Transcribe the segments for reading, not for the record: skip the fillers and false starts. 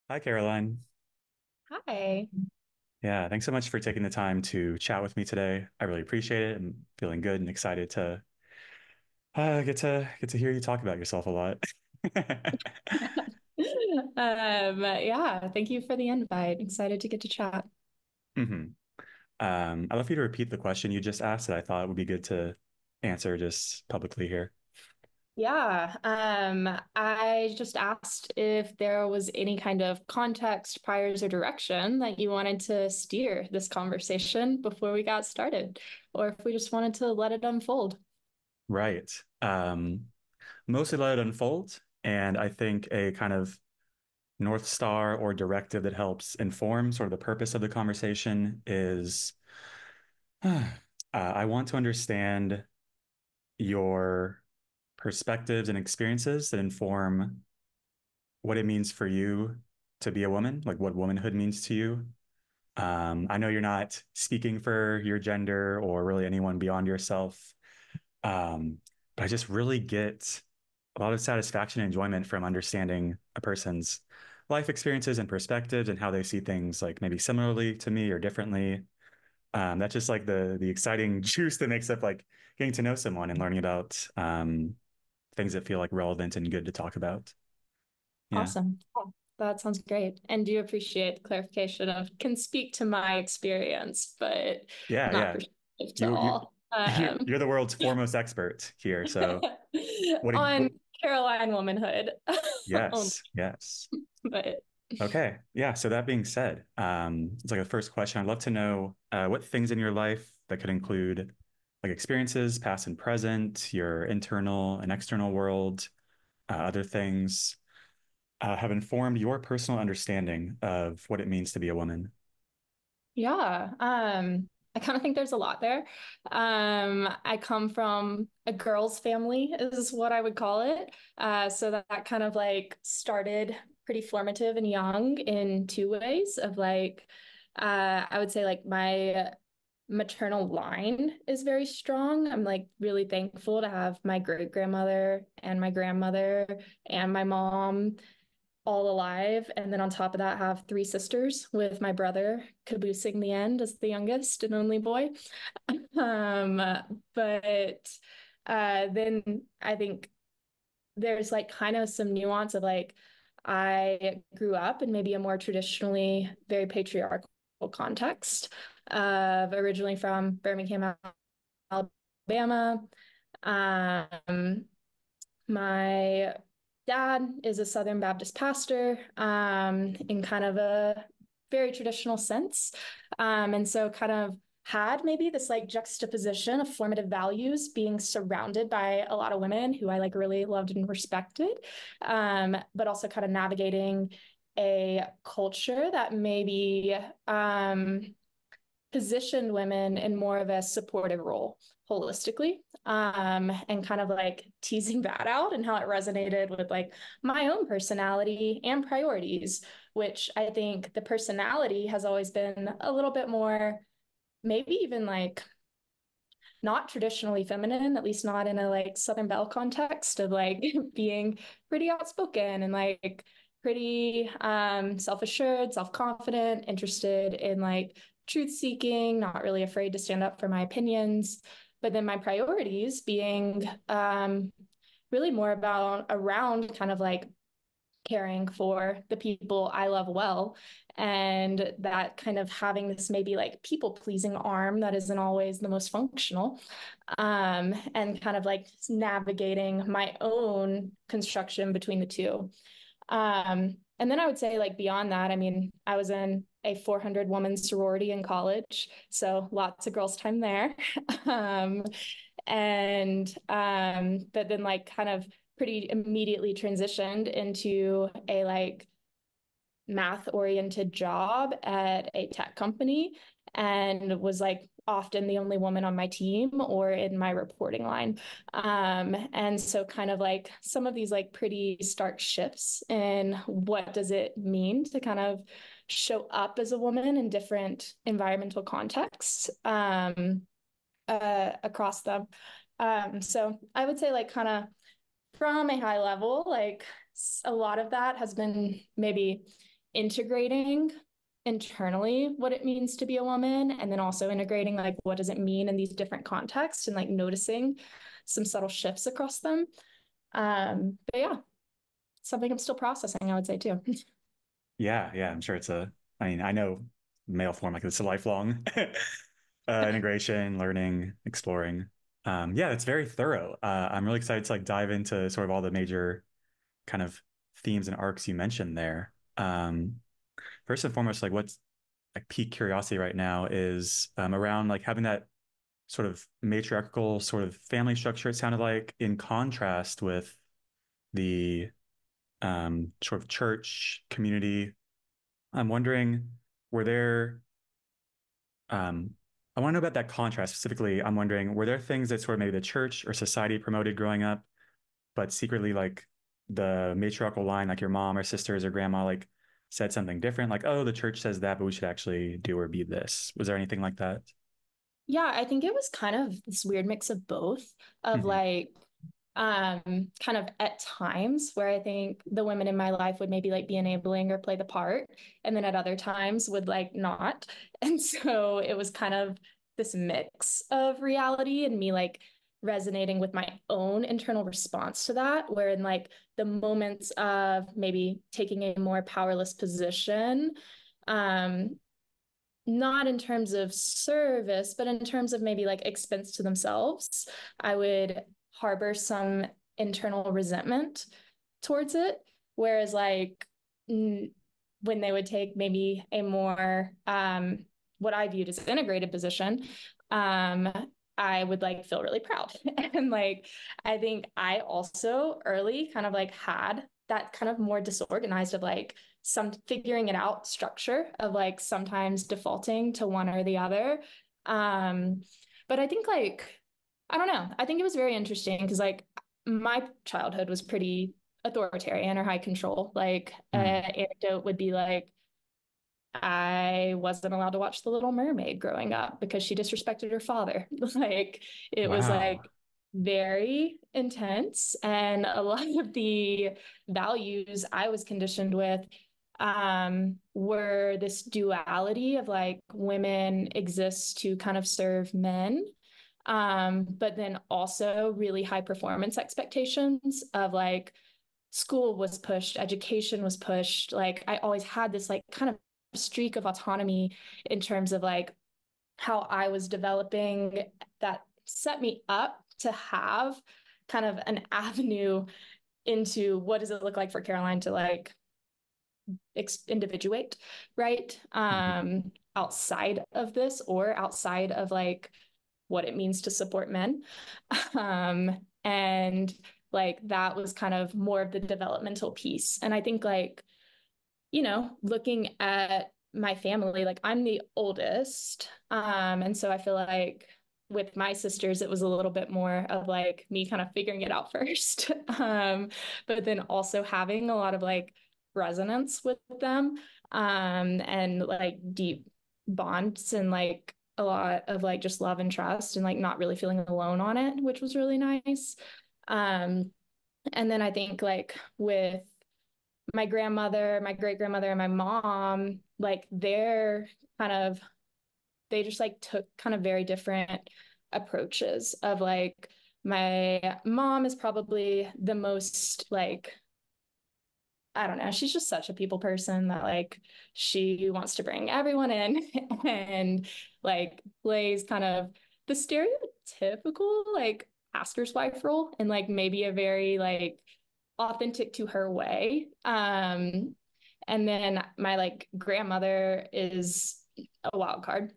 Hi, Caroline. Hi. Yeah, thanks so much for taking the time to chat with me today. I really appreciate it. I'm feeling good and excited to get to hear you talk about yourself a lot. Yeah, thank you for the invite. Excited to get to chat. hmm I'd love for you to repeat the question you just asked that I thought would be good to answer just publicly here. Yeah, I just asked if there was any kind of context, priors, or direction that you wanted to steer this conversation before we got started, or if we just wanted to let it unfold. Right. Mostly let it unfold, and I think a kind of North Star or directive that helps inform sort of the purpose of the conversation is I want to understand your perspectives and experiences that inform what it means for you to be a woman, like what womanhood means to you. I know you're not speaking for your gender or really anyone beyond yourself, but I just really get a lot of satisfaction and enjoyment from understanding a person's life experiences and perspectives and how they see things like maybe similarly to me or differently. That's just like the exciting juice that makes up like getting to know someone and learning about things that feel like relevant and good to talk about. Yeah. Awesome. Oh, that sounds great. And do appreciate the clarification of can speak to my experience, but Yeah, not yeah. perspective to You all. you're the world's foremost expert here. So what On Caroline womanhood only, yes, yes. but Okay. Yeah. So that being said, it's like a first question. I'd love to know what things in your life that could include like experiences, past and present, your internal and external world, other things, have informed your personal understanding of what it means to be a woman. yeah, I kind of think there's a lot there. I come from a girls' family, is what I would call it. So that kind of like started pretty formative and young in two ways of like, I would say like my maternal line is very strong. I'm like really thankful to have my great grandmother and my grandmother and my mom all alive. And then on top of that, have three sisters with my brother caboosing the end as the youngest and only boy. But then I think there's like kind of some nuance of like I grew up in maybe a more traditionally very patriarchal context of originally from Birmingham, Alabama. Um, my dad is a Southern Baptist pastor in kind of a very traditional sense. And so kind of had maybe this like juxtaposition of formative values being surrounded by a lot of women who I like really loved and respected, but also kind of navigating a culture that maybe positioned women in more of a supportive role holistically, and kind of like teasing that out and how it resonated with like my own personality and priorities, which I think the personality has always been a little bit more, maybe even like not traditionally feminine, at least not in a like Southern Belle context of like being pretty outspoken and like pretty self-assured, self-confident, interested in like truth seeking, not really afraid to stand up for my opinions. But then my priorities being really more about around kind of like caring for the people I love well. And that kind of having this maybe like people pleasing arm that isn't always the most functional, and kind of like navigating my own construction between the two. And then I would say, like, beyond that, I mean, I was in a 400 woman sorority in college, so lots of girls' time there. um, but then, like, kind of pretty immediately transitioned into a like math oriented job at a tech company and was like often the only woman on my team or in my reporting line. And so kind of like some of these like pretty stark shifts in what does it mean to kind of show up as a woman in different environmental contexts, across them. So I would say like kind of from a high level, like a lot of that has been maybe integrating internally what it means to be a woman, and then also integrating like what does it mean in these different contexts, and like noticing some subtle shifts across them. But yeah, something I'm still processing, I would say too. Yeah, I'm sure I mean, I know male form, like it's a lifelong integration, learning, exploring. Yeah, it's very thorough. I'm really excited to like dive into sort of all the major kind of themes and arcs you mentioned there. First and foremost, like what's like piqued curiosity right now is around like having that sort of matriarchal sort of family structure, it sounded like, in contrast with the sort of church community. I'm wondering, were there, um, I want to know about that contrast specifically. I'm wondering, were there things that sort of maybe the church or society promoted growing up, but secretly like the matriarchal line, like your mom or sisters or grandma, like said something different, like, oh, the church says that, but we should actually do or be this. Was there anything like that? Yeah, I think it was kind of this weird mix of both, of Hmm. like kind of at times where I think the women in my life would maybe like be enabling or play the part, and then at other times would like not. And so it was kind of this mix of reality and me like resonating with my own internal response to that, where in like the moments of maybe taking a more powerless position, um, not in terms of service, but in terms of maybe like expense to themselves, I would harbor some internal resentment towards it. Whereas, like, when they would take maybe a more, what I viewed as an integrated position, um, I would like feel really proud. And like, I think I also early kind of like had that kind of more disorganized of like, some figuring it out structure of like sometimes defaulting to one or the other. Um, but I think like, I don't know. I think it was very interesting because like my childhood was pretty authoritarian or high control. Like Mm. anecdote would be like I wasn't allowed to watch The Little Mermaid growing up because she disrespected her father. Like it was Wow. like very intense, and a lot of the values I was conditioned with were this duality of like women exist to kind of serve men, but then also really high performance expectations of like school was pushed, education was pushed. Like I always had this like kind of streak of autonomy in terms of like how I was developing that set me up to have kind of an avenue into what does it look like for Caroline to like individuate, right? Mhm. Outside of this or outside of like what it means to support men. And like that was kind of more of the developmental piece. And I think like, looking at my family, like I'm the oldest. And so I feel like with my sisters, it was a little bit more of like me kind of figuring it out first. But then also having a lot of like resonance with them, and like deep bonds and like a lot of like just love and trust and like not really feeling alone on it, which was really nice. Um, and then I think like with my grandmother, my great grandmother, and my mom, like they just like took kind of very different approaches of like my mom is probably the most like I don't know. She's just such a people person that like she wants to bring everyone in and like plays kind of the stereotypical like pastor's wife role and like maybe a very like authentic to her way. And then my like grandmother is a wild card.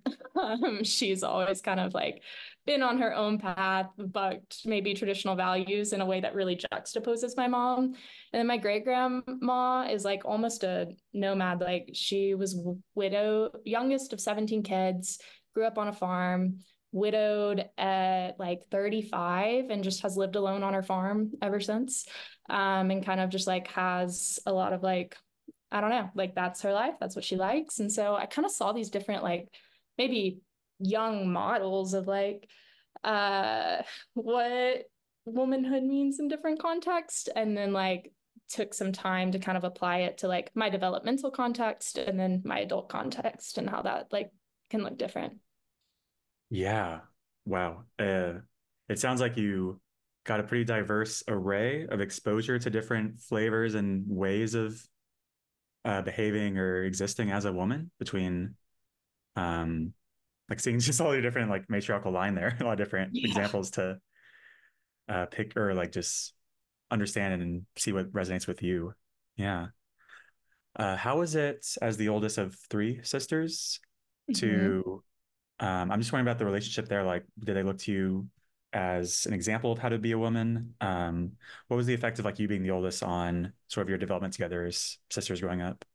She's always kind of like been on her own path, but maybe traditional values in a way that really juxtaposes my mom. And then my great grandma is like almost a nomad. Like she was widow, youngest of 17 kids, grew up on a farm, widowed at like 35, and just has lived alone on her farm ever since. And kind of just like has a lot of like I don't know, like that's her life, that's what she likes. And so I kind of saw these different like maybe young models of like uh what womanhood means in different contexts, and then like took some time to kind of apply it to like my developmental context and then my adult context and how that like can look different. Yeah. Wow. It sounds like you got a pretty diverse array of exposure to different flavors and ways of behaving or existing as a woman between um, like seeing just all the different like matriarchal line there, a lot of different Yeah. examples to pick or like just understand and see what resonates with you. Yeah. How is it as the oldest of three sisters Mhm. to I'm just wondering about the relationship there. Like, did they look to you as an example of how to be a woman? What was the effect of like you being the oldest on sort of your development together as sisters growing up?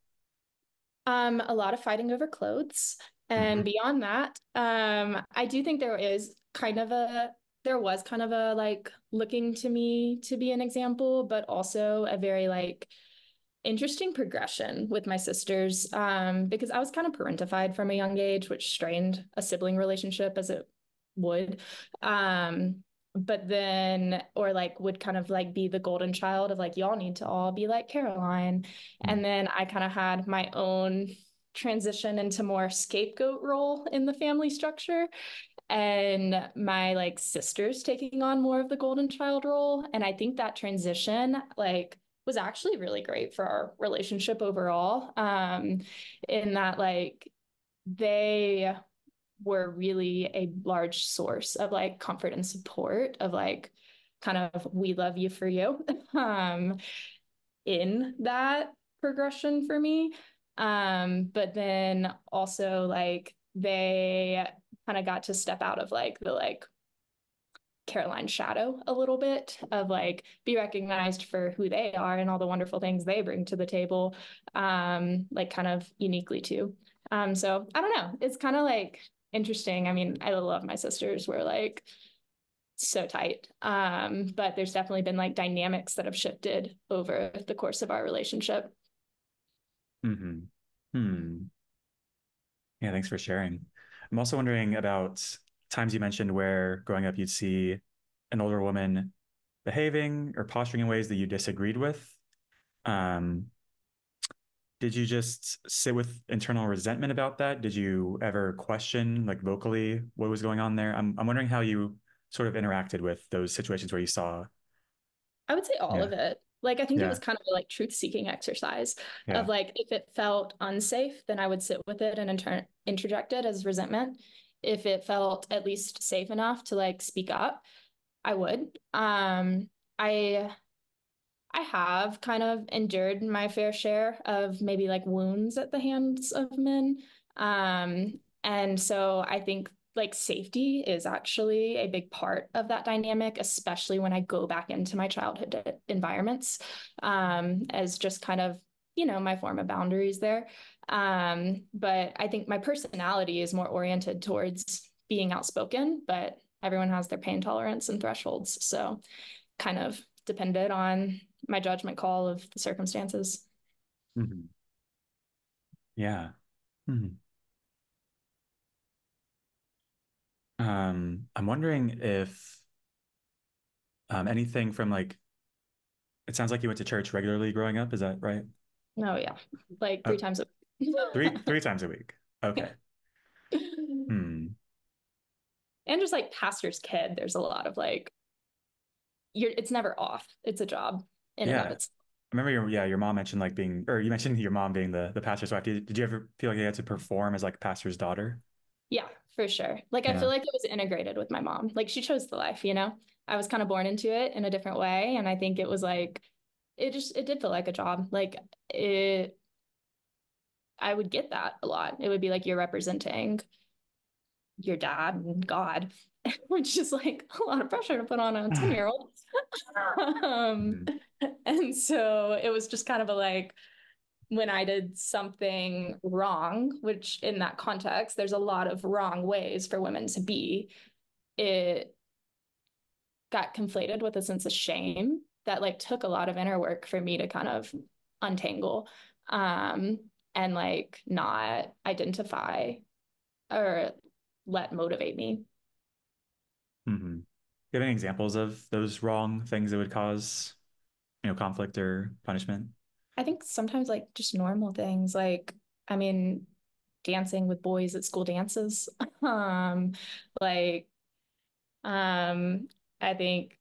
A lot of fighting over clothes. And Hmm. beyond that, I do think there was kind of a like looking to me to be an example, but also a very like interesting progression with my sisters, because I was kind of parentified from a young age, which strained a sibling relationship as it would. Um, but then, or like, would kind of like be the golden child of like, y'all need to all be like Caroline. And then I kind of had my own transition into more scapegoat role in the family structure and my like sisters taking on more of the golden child role. And I think that transition like was actually really great for our relationship overall. In that like they were really a large source of like comfort and support of like kind of we love you for you in that progression for me. But then also like they kind of got to step out of like the like Caroline shadow a little bit of like be recognized for who they are and all the wonderful things they bring to the table, like kind of uniquely too. So I don't know. It's kind of like interesting. I mean, I love my sisters. We're like so tight. But there's definitely been like dynamics that have shifted over the course of our relationship. Hmm. Hmm. Yeah, thanks for sharing. I'm also wondering about times you mentioned where growing up you'd see an older woman behaving or posturing in ways that you disagreed with. Um, did you just sit with internal resentment about that? Did you ever question, like vocally, what was going on there? I'm wondering how you sort of interacted with those situations where you saw, I would say all yeah, of it. Like, I think it was yeah, kind of a like truth seeking exercise yeah. of like, if it felt unsafe, then I would sit with it and interject it as resentment. If it felt at least safe enough to like speak up, I would. I I have kind of endured my fair share of maybe like wounds at the hands of men. And so I think like safety is actually a big part of that dynamic, especially when I go back into my childhood environments, as just kind of, my form of boundaries there. But I think my personality is more oriented towards being outspoken, but everyone has their pain tolerance and thresholds. So kind of depended on my judgment call of the circumstances. Hmm. Yeah. Hmm. I'm wondering if anything from like, it sounds like you went to church regularly growing up. Is that right? Oh yeah, like three Oh, times a three times a week. yeah. Okay. Hmm. And just like pastor's kid, there's a lot of like it's never off. It's a job in and of Yeah. itself. I remember your mom mentioned like being, or you mentioned your mom being the pastor's wife. Did you ever feel like you had to perform as like pastor's daughter? Yeah, for sure. Like I feel Yeah. like it was integrated with my mom. Like she chose the life. I was kind of born into it in a different way. And I think it was like it did feel like a job. Like it I would get that a lot. It would be like you're representing your dad and God, which is like a lot of pressure to put on a 10-year-old. um, Mhm. and so it was just kind of a like when I did something wrong, which in that context, there's a lot of wrong ways for women to be, it got conflated with a sense of shame that like took a lot of inner work for me to kind of untangle and like not identify or let motivate me. Hmm. Do you have any examples of those wrong things that would cause? conflict or punishment? I think sometimes like just normal things like, I mean, dancing with boys at school dances. Um, like, um, I think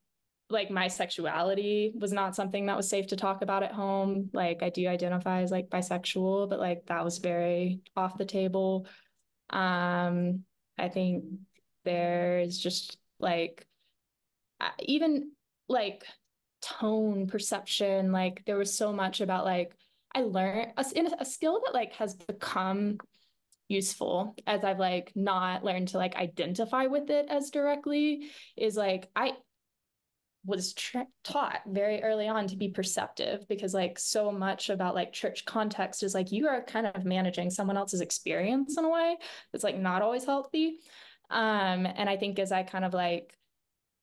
like my sexuality was not something that was safe to talk about at home. Like I do identify as like bisexual, but like that was very off the table. Um, I think there's just like even like tone perception, like there was so much about like I learned a skill that like has become useful as I've like not learned to like identify with it as directly is like I was taught very early on to be perceptive because like so much about like church context is like you are kind of managing someone else's experience in a way that's like not always healthy. And I think as I kind of like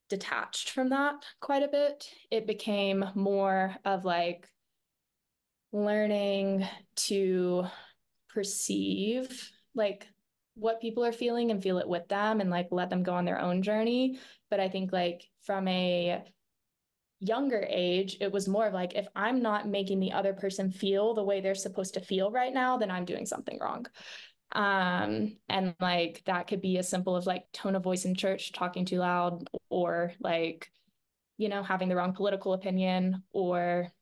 detached from that quite a bit, it became more of like learning to perceive like what people are feeling and feel it with them and like let them go on their own journey. But I think like from a younger age, it was more of like, if I'm not making the other person feel the way they're supposed to feel right now, then I'm doing something wrong. And like that could be as simple as like tone of voice in church, talking too loud, or like, having the wrong political opinion or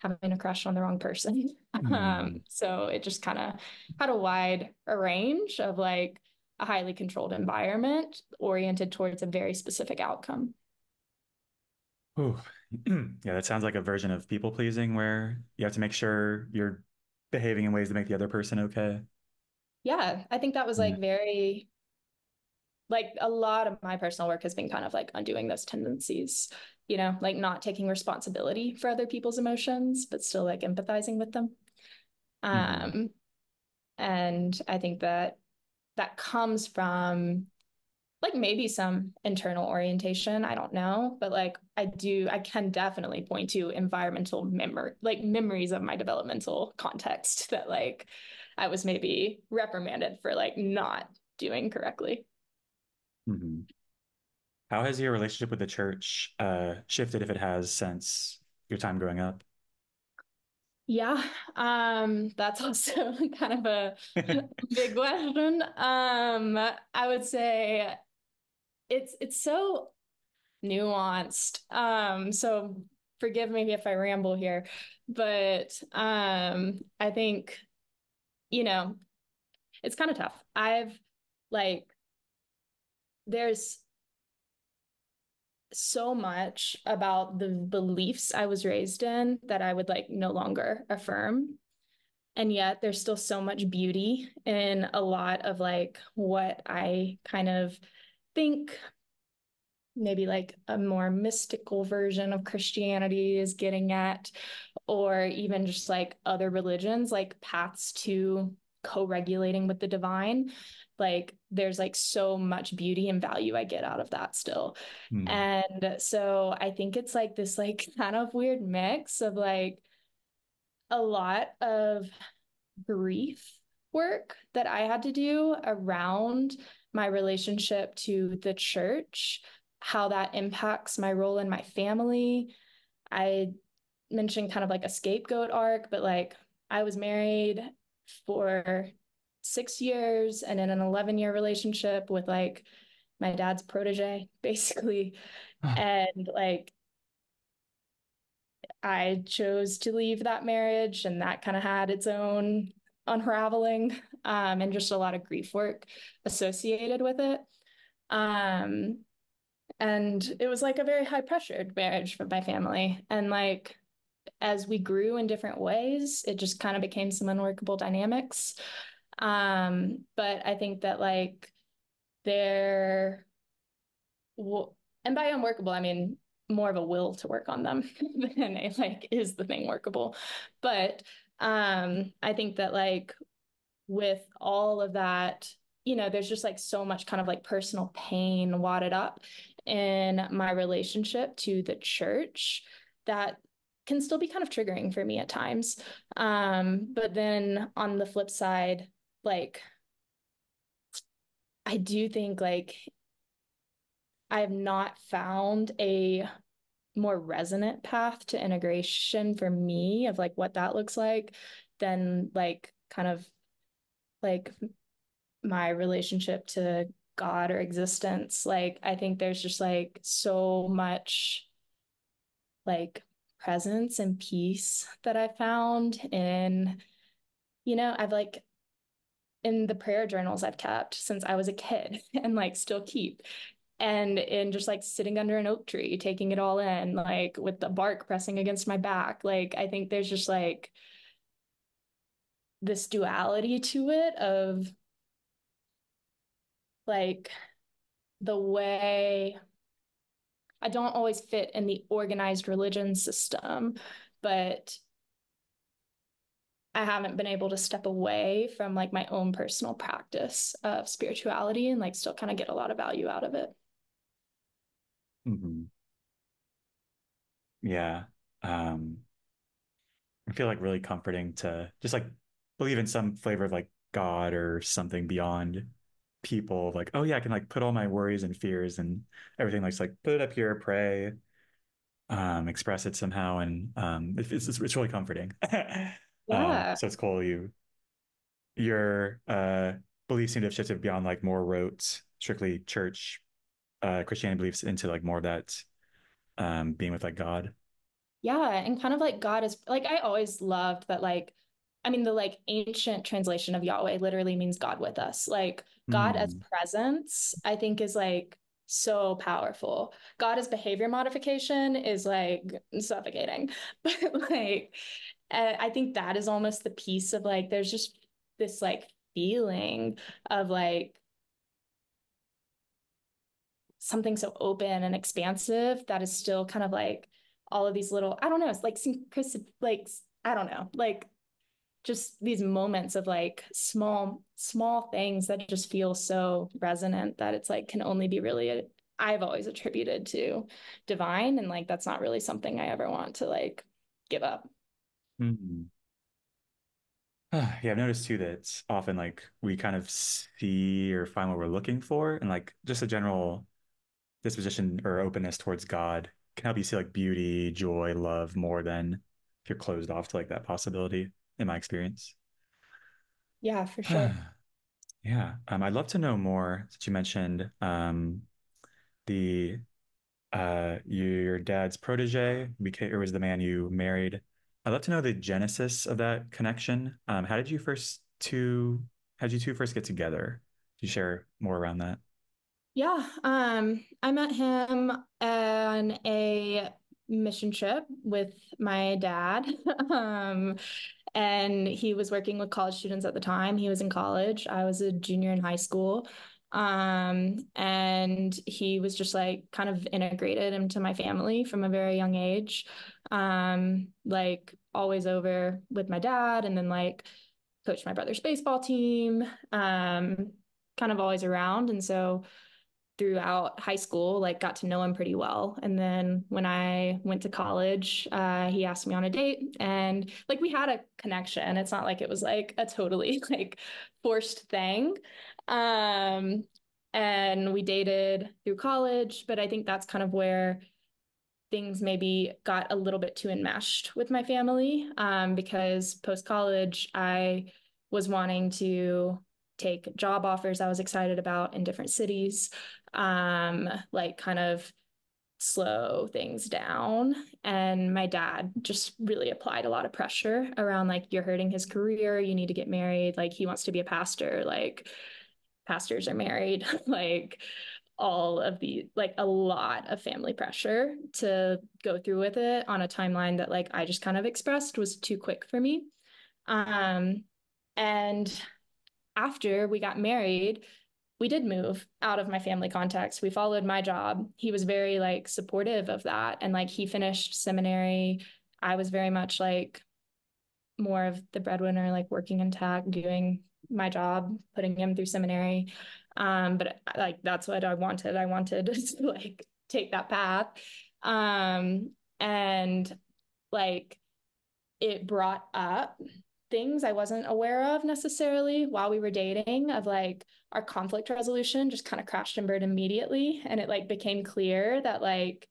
having a crush on the wrong person. Mm. So it just kind of had a wide range of like a highly controlled environment oriented towards a very specific outcome. Ooh. Yeah, that sounds like a version of people pleasing where you have to make sure you're behaving in ways that make the other person okay. Yeah, I think that was Yeah. like very, like a lot of my personal work has been kind of like undoing those tendencies, like not taking responsibility for other people's emotions, but still like empathizing with them. Hmm. Um, and I think that that comes from like maybe some internal orientation. I don't know, but like I can definitely point to environmental memory, like memories of my developmental context that like I was maybe reprimanded for like not doing correctly. Hmm. How has your relationship with the church shifted, if it has, since your time growing up? Yeah, that's also kind of a big question. I would say it's so nuanced. So forgive me if I ramble here, but I think, you know, it's kind of tough. Like, there's so much about the beliefs I was raised in that I would like no longer affirm. And yet there's still so much beauty in a lot of like what I kind of think maybe like a more mystical version of Christianity is getting at, or even just like other religions, like paths to co-regulating with the divine. Like there's like so much beauty and value I get out of that still. Hmm. And so I think it's like this like kind of weird mix of like a lot of grief work that I had to do around my relationship to the church, how that impacts my role in my family. I mentioned kind of like a scapegoat arc, but like I was married for 6 years and in an 11-year relationship with like my dad's protege, basically. And like I chose to leave that marriage, and that kind of had its own unraveling, and just a lot of grief work associated with it. Um, and it was like a very high pressured marriage for my family. And like as we grew in different ways, it just kind of became some unworkable dynamics. But I think that like there, and by unworkable, I mean more of a will to work on them than a like is the thing workable. But I think that like with all of that, there's just like so much kind of like personal pain wadded up in my relationship to the church that can still be kind of triggering for me at times. But then on the flip side, like I do think like I have not found a more resonant path to integration for me of like what that looks like than like kind of like my relationship to God or existence. Like I think there's just like so much like presence and peace that I found in, I've like in the prayer journals I've kept since I was a kid and like still keep. And in just like sitting under an oak tree, taking it all in, like with the bark pressing against my back. Like I think there's just like this duality to it of like the way I don't always fit in the organized religion system, but I haven't been able to step away from like my own personal practice of spirituality and like still kind of get a lot of value out of it. Hmm. Yeah. Um, I feel like really comforting to just like believe in some flavor of like God or something beyond people. Like, oh yeah, I can like put all my worries and fears and everything like put it up here, pray, express it somehow, and it's really comforting. Yeah. So it's cool your beliefs seem to have shifted beyond like more rote, strictly church Christianity beliefs into like more of that being with like God. Yeah, and kind of like God is like I always loved that like I mean the like ancient translation of Yahweh literally means God with us. Like God as Hmm. presence, I think is like so powerful. God as behavior modification is like suffocating. But like I think that is almost the piece of like there's just this like feeling of like something so open and expansive that is still kind of like all of these little, I don't know, it's like synchronicity, like, I don't know, like just these moments of like small things that just feel so resonant that it's like can only be really, I've always attributed to divine. And like, that's not really something I ever want to like give up. Hmm. Yeah, I've noticed too that it's often like we kind of see or find what we're looking for, and like just a general disposition or openness towards God can help you see like beauty, joy, love more than if you're closed off to like that possibility, in my experience. Yeah, for sure. Yeah, I'd love to know more that you mentioned the your dad's protege became or was the man you married. I'd love to know the genesis of that connection. How did you two first get together? Could you share more around that? Yeah, I met him on a mission trip with my dad. And he was working with college students at the time. He was in college. I was a junior in high school. And he was just like kind of integrated into my family from a very young age. Like always over with my dad and then like coached my brother's baseball team. Kind of always around. And so throughout high school, like got to know him pretty well. And then when I went to college, he asked me on a date and like we had a connection. It's not like it was like a totally like forced thing. Um, and we dated through college, but I think that's kind of where things maybe got a little bit too enmeshed with my family because post college, I was wanting to take job offers I was excited about in different cities, like kind of slow things down. And my dad just really applied a lot of pressure around like, you're hurting his career, you need to get married. Like, he wants to be a pastor. Like, pastors are married. Like, all of the like a lot of family pressure to go through with it on a timeline that like I just kind of expressed was too quick for me. Um, and after we got married, we did move out of my family context. We followed my job. He was very like supportive of that. And like he finished seminary. I was very much like more of the breadwinner, like working in tech, doing my job, putting him through seminary. But like that's what I wanted. I wanted to like take that path. And like it brought up things I wasn't aware of necessarily while we were dating of like our conflict resolution just kind of crashed and burned immediately. And it like became clear that like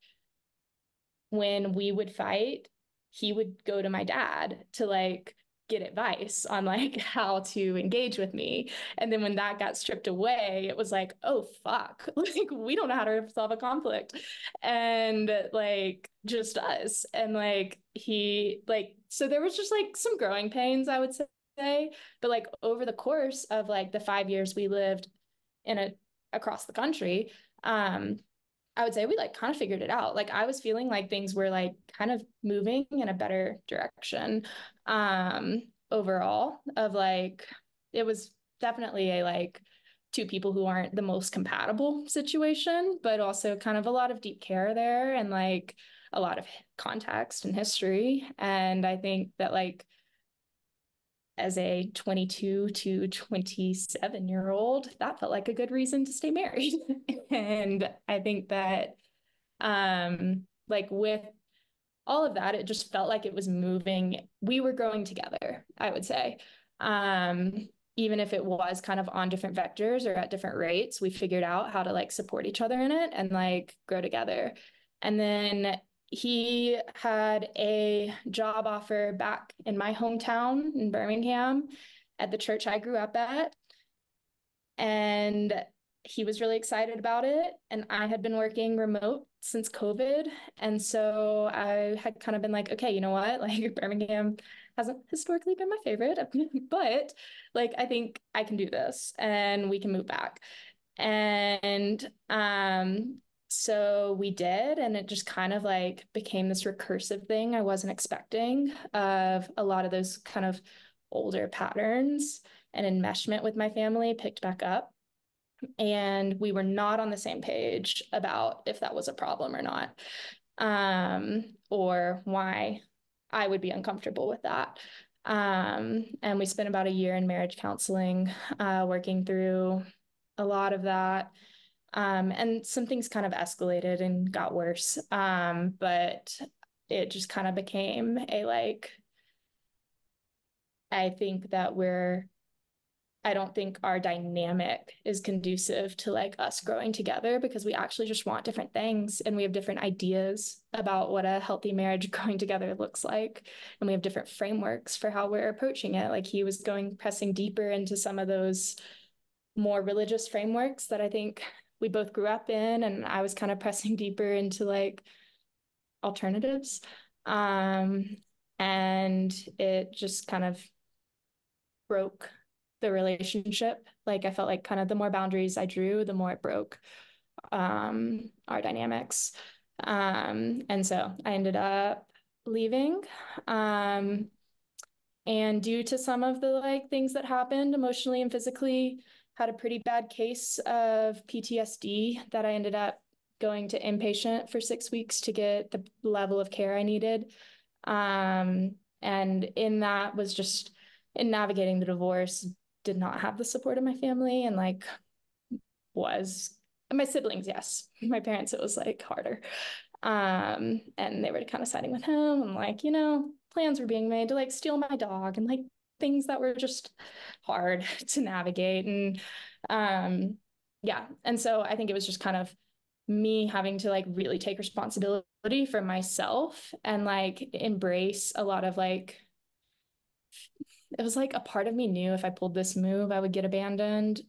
when we would fight, he would go to my dad to like get advice on like how to engage with me. And then when that got stripped away, it was like, oh fuck, like we don't know how to resolve a conflict. And like just us. And like he like so there was just like some growing pains, I would say. But like over the course of like the 5 years we lived in a across the country, I would say we like kind of figured it out. Like I was feeling like things were like kind of moving in a better direction overall of like it was definitely a like two people who aren't the most compatible situation, but also kind of a lot of deep care there and like a lot of context and history. And I think that like as a 22 to 27-year-old, that felt like a good reason to stay married. And I think that like with all of that, it just felt like it was moving. We were growing together, I would say. Even if it was kind of on different vectors or at different rates, we figured out how to like support each other in it and like grow together. And then he had a job offer back in my hometown in Birmingham at the church I grew up at. And he was really excited about it. And I had been working remote since COVID. And so I had kind of been like, okay, you know what? Like Birmingham hasn't historically been my favorite, but like I think I can do this and we can move back. And so we did, and it just kind of like became this recursive thing I wasn't expecting of a lot of those kind of older patterns and enmeshment with my family picked back up. And we were not on the same page about if that was a problem or not, or why I would be uncomfortable with that. And we spent about a year in marriage counseling, working through a lot of that. And some things kind of escalated and got worse. But it just kind of became a like, I think that I don't think our dynamic is conducive to like us growing together because we actually just want different things and we have different ideas about what a healthy marriage growing together looks like. And we have different frameworks for how we're approaching it. Like he was pressing deeper into some of those more religious frameworks that I think we both grew up in. And I was kind of pressing deeper into like alternatives. Um, and it just kind of broke the relationship. Like I felt like kind of the more boundaries I drew, the more it broke our dynamics. And so I ended up leaving. Um, and due to some of the like things that happened emotionally and physically, had a pretty bad case of PTSD that I ended up going to inpatient for 6 weeks to get the level of care I needed. And in that was just in navigating the divorce, did not have the support of my family and like was my siblings, yes. My parents, it was like harder. And they were kind of siding with him and like, plans were being made to like steal my dog and like things that were just hard to navigate. And yeah. And so I think it was just kind of me having to like really take responsibility for myself and like embrace a lot of like it was like a part of me knew if I pulled this move, I would get abandoned.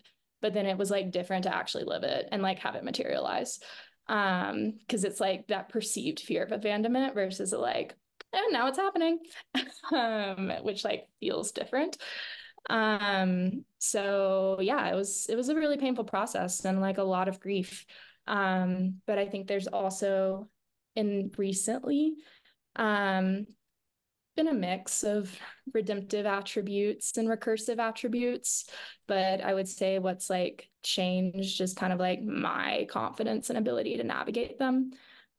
But then it was like different to actually live it and like have it materialize. Because it's like that perceived fear of abandonment versus like, and now it's happening, which like feels different. So yeah, it was a really painful process and like a lot of grief. But I think there's also in recently, um, been a mix of redemptive attributes and recursive attributes, but I would say what's like changed is kind of like my confidence and ability to navigate them.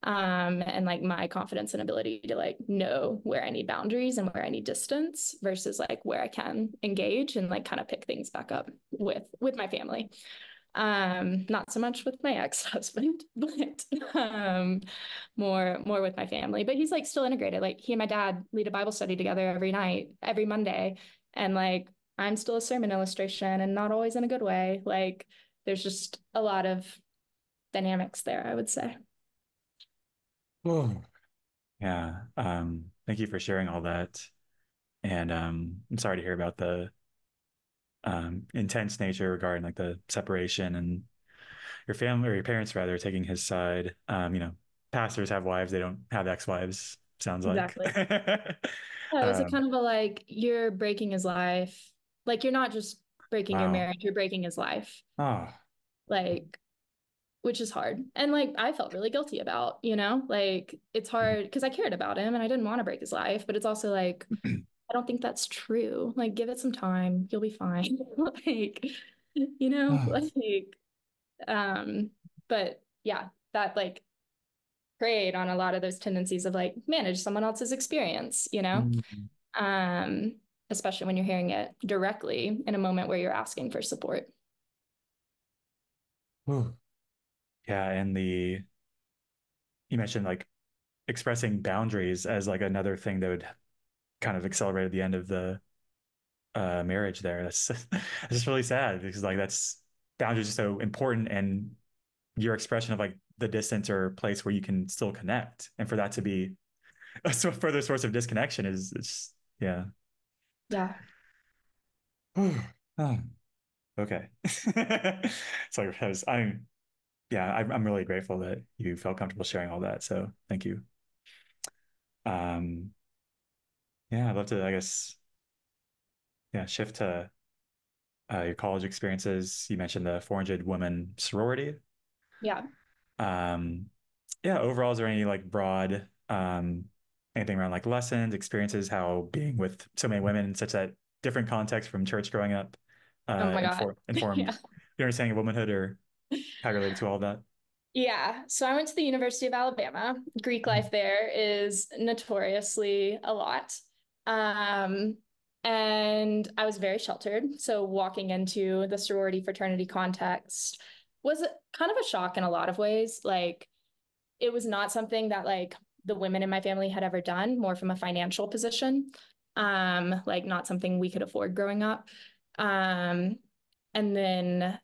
And like my confidence and ability to like know where I need boundaries and where I need distance versus like where I can engage and like kind of pick things back up with my family. Not so much with my ex-husband, but more with my family. But he's like still integrated. Like he and my dad lead a Bible study together every night, every Monday. And like I'm still a sermon illustration and not always in a good way. Like there's just a lot of dynamics there, I would say. Oh. Yeah. Thank you for sharing all that. And I'm sorry to hear about the intense nature regarding like the separation and your family or your parents rather taking his side. Pastors have wives, they don't have ex-wives, sounds like. Exactly. Yeah, it was a um, kind of a like, you're breaking his life. Like, you're not just breaking your wow. marriage, you're breaking his life. Oh. Like, which is hard. And like, I felt really guilty about, like, it's hard because I cared about him and I didn't want to break his life, but it's also like, I don't think that's true. Like, give it some time, you'll be fine. Like, like, um, but yeah, that like preyed on a lot of those tendencies of like manage someone else's experience, um, especially when you're hearing it directly in a moment where you're asking for support. Yeah, and the you mentioned like expressing boundaries as like another thing that would kind of accelerate at the end of the marriage there. That's just really sad because like that's boundaries are so important and your expression of like the distance or place where you can still connect. And for that to be a further source of disconnection is it's yeah. Yeah. Oh, okay. So I'm really grateful that you felt comfortable sharing all that. So thank you. Um, yeah, I'd love to, I guess, yeah, shift to your college experiences. You mentioned the 400 women sorority. Yeah. Um, yeah, overall, is there any like broad anything around like lessons, experiences, how being with so many women in such that different context from church growing up Oh my God. informed Yeah. your understanding of womanhood or how related to all of that? Yeah. So I went to the University of Alabama. Greek life there is notoriously a lot. Um, and I was very sheltered. So walking into the sorority fraternity context was kind of a shock in a lot of ways. Like, it was not something that like the women in my family had ever done, more from a financial position. Like not something we could afford growing up. Um, and then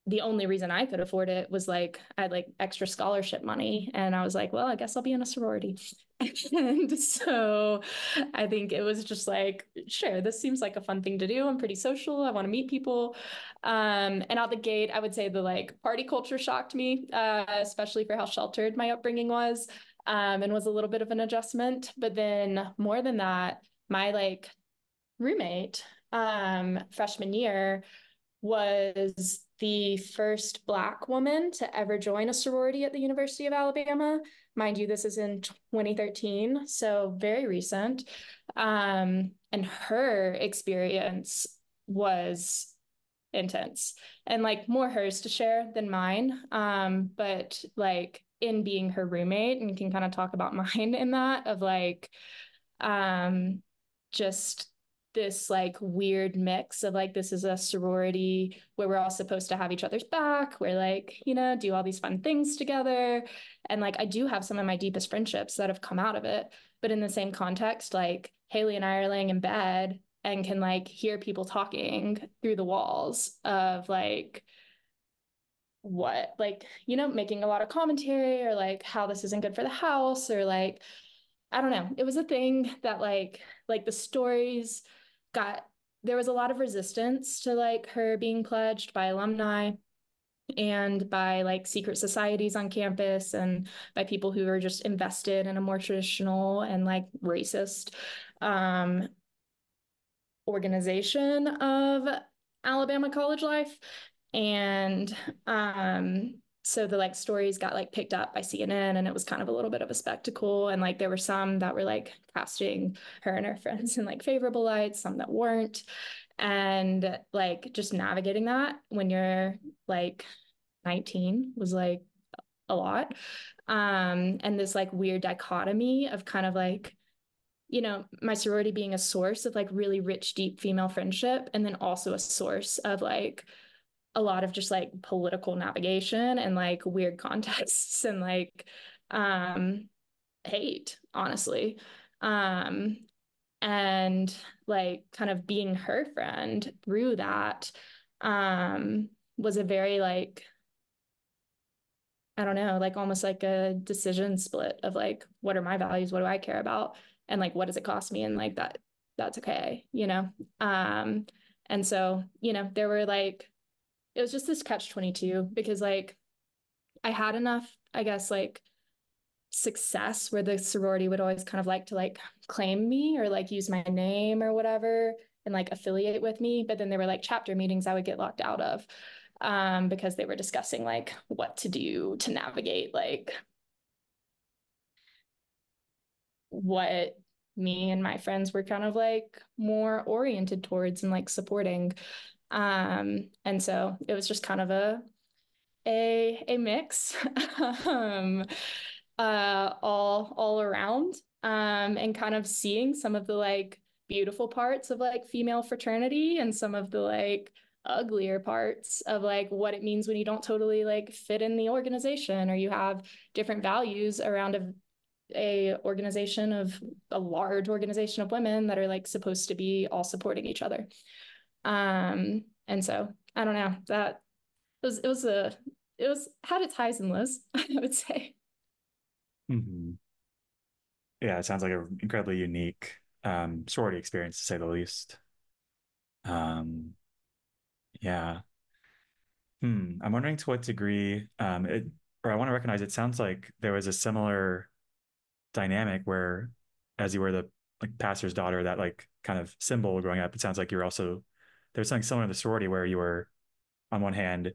the only reason I could afford it was like I had like extra scholarship money. And I was like, well, I guess I'll be in a sorority. And so I think it was just like, sure, this seems like a fun thing to do. I'm pretty social. I want to meet people. And out the gate, I would say the like party culture shocked me, especially for how sheltered my upbringing was, and was a little bit of an adjustment. But then more than that, my like roommate, freshman year, was the first Black woman to ever join a sorority at the University of Alabama. Mind you, this is in 2013, so very recent. And her experience was intense and like more hers to share than mine. But like in being her roommate, and can kind of talk about mine in that of like um just this like weird mix of like this is a sorority where we're all supposed to have each other's back, we're like, do all these fun things together. And like I do have some of my deepest friendships that have come out of it, but in the same context, like Haley and I are laying in bed and can like hear people talking through the walls of like what, like, making a lot of commentary or like how this isn't good for the house or like I don't know. It was a thing that like the stories got there was a lot of resistance to like her being pledged by alumni and by like secret societies on campus and by people who are just invested in a more traditional and like racist um organization of Alabama college life. And so the like stories got like picked up by CNN and it was kind of a little bit of a spectacle. And like there were some that were like casting her and her friends in like favorable lights, some that weren't. And like just navigating that when you're like 19 was like a lot. And this like weird dichotomy of kind of like my sorority being a source of like really rich, deep female friendship, and then also a source of like a lot of just like political navigation and like weird contexts and like um hate, honestly. Um and like kind of being her friend through that was a very like I don't know, like almost like a decision split of like, what are my values? What do I care about? And like, what does it cost me? And like that's okay, you know? Um, and so, you know, there were like, it was just this catch 22 because like I had enough, I guess, like success where the sorority would always kind of like to like claim me or like use my name or whatever and like affiliate with me. But then there were like chapter meetings I would get locked out of because they were discussing like what to do to navigate like what me and my friends were kind of like more oriented towards and like supporting. And so it was just kind of a mix um, all around and kind of seeing some of the like beautiful parts of like female fraternity and some of the like uglier parts of like what it means when you don't totally like fit in the organization or you have different values around a organization of a large organization of women that are like supposed to be all supporting each other. And so I don't know that it was had its highs and lows, I would say. Hmm. Yeah, it sounds like an incredibly unique sorority experience to say the least. Um, yeah. I'm wondering to what degree or I want to recognize it sounds like there was a similar dynamic where as you were the like pastor's daughter, that like kind of symbol growing up, it sounds like you're also there's something similar in the sorority where you were on one hand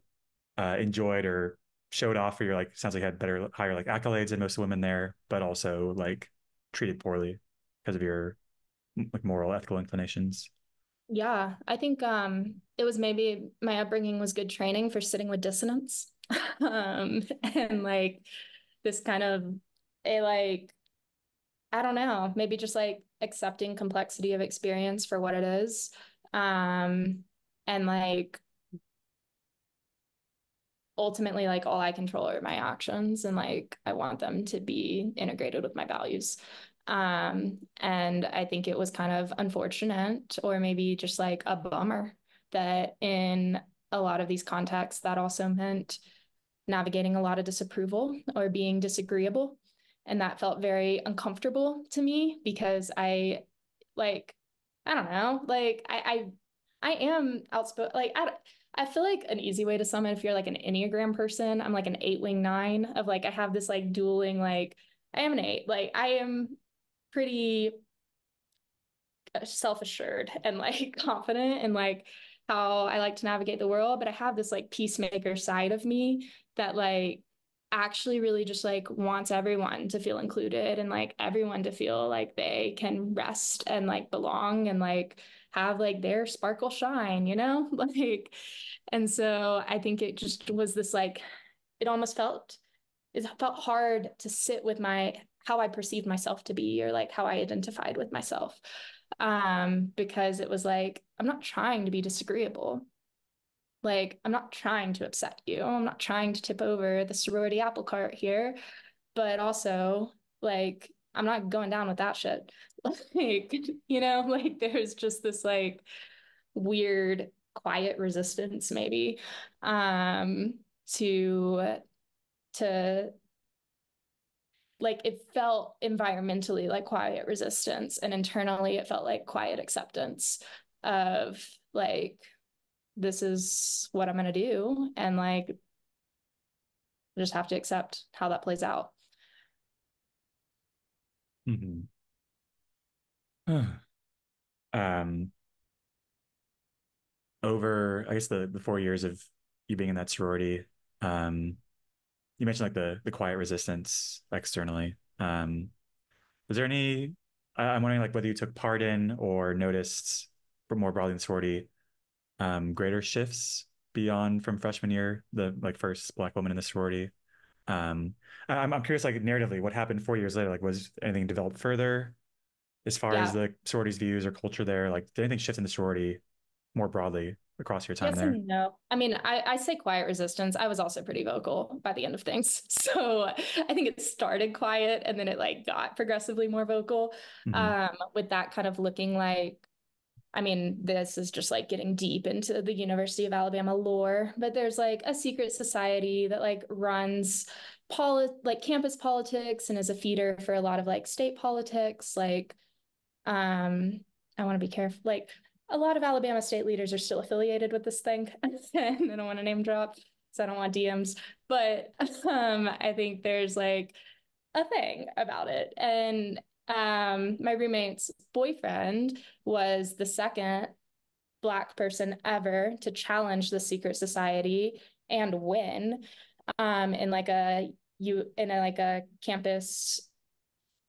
enjoyed or showed off for your like sounds like you had better higher like accolades than most women there, but also like treated poorly because of your like moral ethical inclinations. Yeah, I think it was maybe my upbringing was good training for sitting with dissonance. And like this kind of a like I don't know, maybe just like accepting complexity of experience for what it is. Um and like ultimately like all I control are my actions and like I want them to be integrated with my values. And I think it was kind of unfortunate or maybe just like a bummer that in a lot of these contexts that also meant navigating a lot of disapproval or being disagreeable. And that felt very uncomfortable to me because like I don't know, like I am outspoken. Like I feel like an easy way to sum it if you're like an Enneagram person, I'm like an 8 wing 9 of like I have this like dueling like I am an 8. Like I am pretty self-assured and like confident and like how I like to navigate the world, but I have this like peacemaker side of me that like actually really just like wants everyone to feel included and like everyone to feel like they can rest and like belong and like have like their sparkle shine, you know? Like and so I think it just was this like it almost felt it felt hard to sit with my how I perceived myself to be or like how I identified with myself. Because it was like, I'm not trying to be disagreeable. Like, I'm not trying to upset you. I'm not trying to tip over the sorority apple cart here, but also like I'm not going down with that shit. Like, you know, like there's just this like weird quiet resistance maybe to to like it felt environmentally like quiet resistance and internally it felt like quiet acceptance of like this is what I'm going to do and like just have to accept how that plays out. Mm-hmm. um, Over, I guess the 4 years of you being in that sorority, um, you mentioned like the quiet resistance externally. Was there any? I'm wondering like whether you took part in or noticed, but more broadly in the sorority, greater shifts beyond from freshman year, the like first Black woman in the sorority. I'm curious, like narratively, what happened 4 years later? Like, was anything developed further as far as Yeah. the sorority's views or culture there? Like, did anything shift in the sorority more broadly across your time Yes there? and no. I mean, I say quiet resistance. I was also pretty vocal by the end of things. So I think it started quiet and then it like got progressively more vocal Hmm. with that kind of looking like I mean, this is just like getting deep into the University of Alabama lore, but there's like a secret society that like runs like campus politics and is a feeder for a lot of like state politics. Like, I want to be careful. Like, a lot of Alabama state leaders are still affiliated with this thing, and I don't want to name drop, so I don't want DMs. But I think there's like a thing about it. And my roommate's boyfriend was the second Black person ever to challenge the secret society and win in like a campus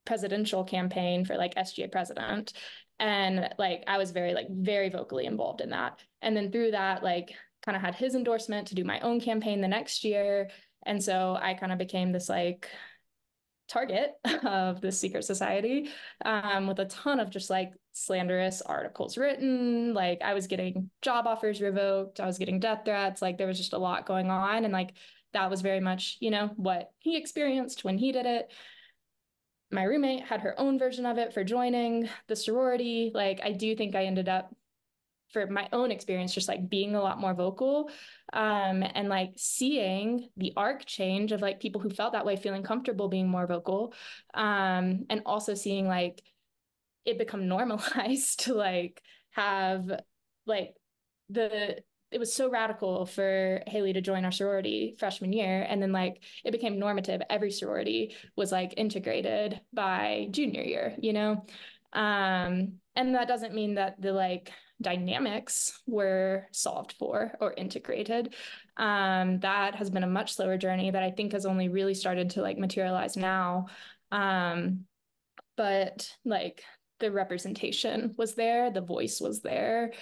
presidential campaign for like SGA president. And like I was very vocally involved in that. And then through that, like kind of had his endorsement to do my own campaign the next year. And so I kind of became this like target of the secret society, with a ton of just like slanderous articles written. Like I was getting job offers revoked, I was getting death threats. Like there was just a lot going on. And like that was very much, what he experienced when he did it. My roommate had her own version of it for joining the sorority. Like I do think I ended up, for my own experience, just like being a lot more vocal, and like seeing the arc change of like people who felt that way feeling comfortable being more vocal, and also seeing like it become normalized to like have like the it was so radical for Haley to join our sorority freshman year. And then like it became normative. Every sorority was like integrated by junior year, you know? And that doesn't mean that the like dynamics were solved for or integrated. That has been a much slower journey that I think has only really started to like materialize now. But like the representation was there, the voice was there,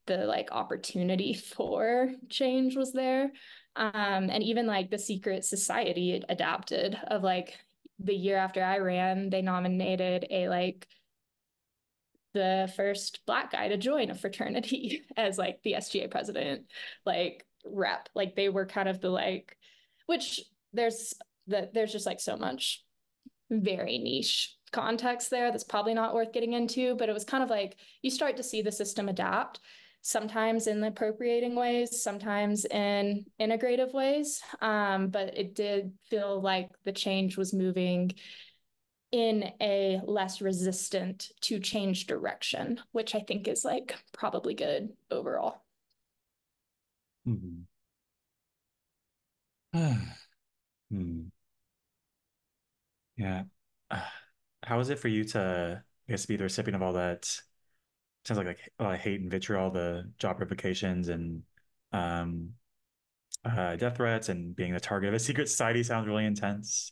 the like opportunity for change was there. And even like the secret society adapted of like the year after I ran, they nominated a like the first Black guy to join a fraternity as like the SGA president, like rep. Like they were kind of the like, which there's just like so much very niche context there that's probably not worth getting into, but it was kind of like you start to see the system adapt, sometimes in appropriating ways, sometimes in integrative ways. But it did feel like the change was moving in a less resistant to change direction, which I think is like probably good overall. Mhm. Hmm. Yeah. How is it for you to, I guess, be the recipient of all that? Sounds like a lot of hate and vitriol, the job replications and um, death threats, and being the target of a secret society sounds really intense.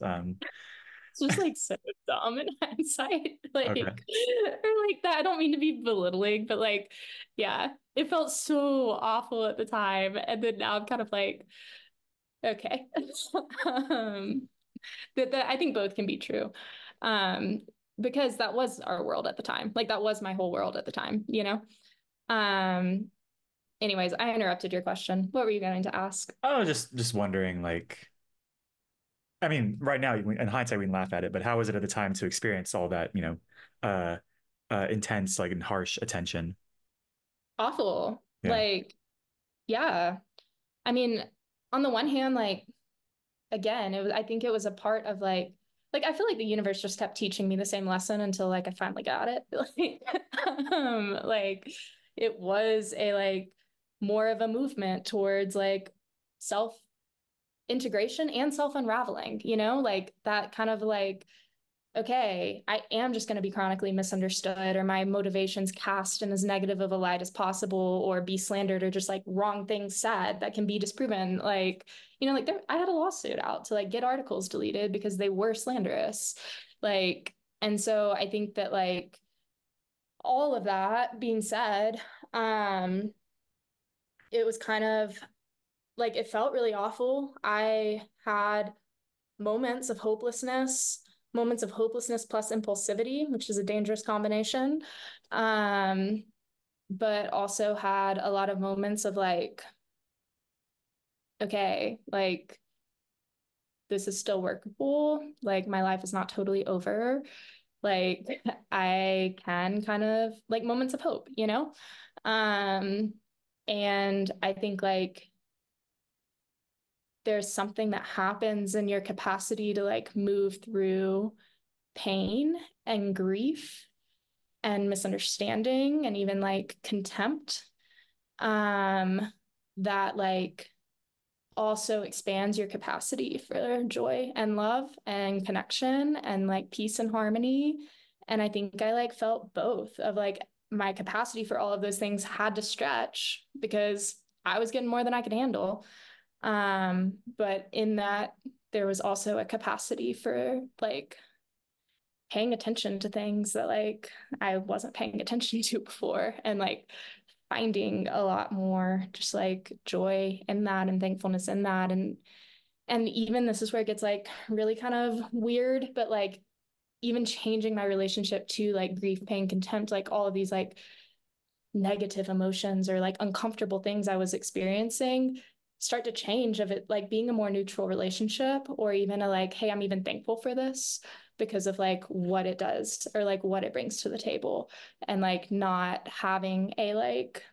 It's just like so dumb in hindsight. Like, Okay. or like that. I don't mean to be belittling, but like, yeah, it felt so awful at the time. And then now I'm kind of like, okay. um, that I think both can be true. Um, because that was our world at the time. Like that was my whole world at the time, you know? Um, anyways, I interrupted your question. What were you going to ask? Oh, just wondering, like, I mean, right now in hindsight we can laugh at it, but how was it at the time to experience all that, uh, intense, like, and harsh attention? Awful. Yeah. Like, yeah. I mean, on the one hand, like again, I think it was a part of like I feel like the universe just kept teaching me the same lesson until like I finally got it. Like it was a like more of a movement towards like self integration and self unraveling, like that kind of like, okay, I am just going to be chronically misunderstood, or my motivations cast in as negative of a light as possible, or be slandered, or just like wrong things said that can be disproven. Like, like I had a lawsuit out to like get articles deleted because they were slanderous. Like, and so I think that like all of that being said, um, it was kind of like it felt really awful. I had moments of hopelessness plus impulsivity, which is a dangerous combination. Um, but also had a lot of moments of like, okay, like this is still workable. Like my life is not totally over. like I can kind of like moments of hope, you know? Um, and I think like there's something that happens in your capacity to like move through pain and grief and misunderstanding and even like contempt um that like also expands your capacity for joy and love and connection and like peace and harmony. And I think I like felt both of like my capacity for all of those things had to stretch because I was getting more than I could handle. But in that, there was also a capacity for like paying attention to things that like I wasn't paying attention to before and like finding a lot more just like joy in that and thankfulness in that and even this is where it gets like really kind of weird but like even changing my relationship to like grief pain contempt like all of these like negative emotions or like uncomfortable things I was experiencing start to change of it like being a more neutral relationship or even a like hey I'm even thankful for this because of like what it does or like what it brings to the table and like not having a like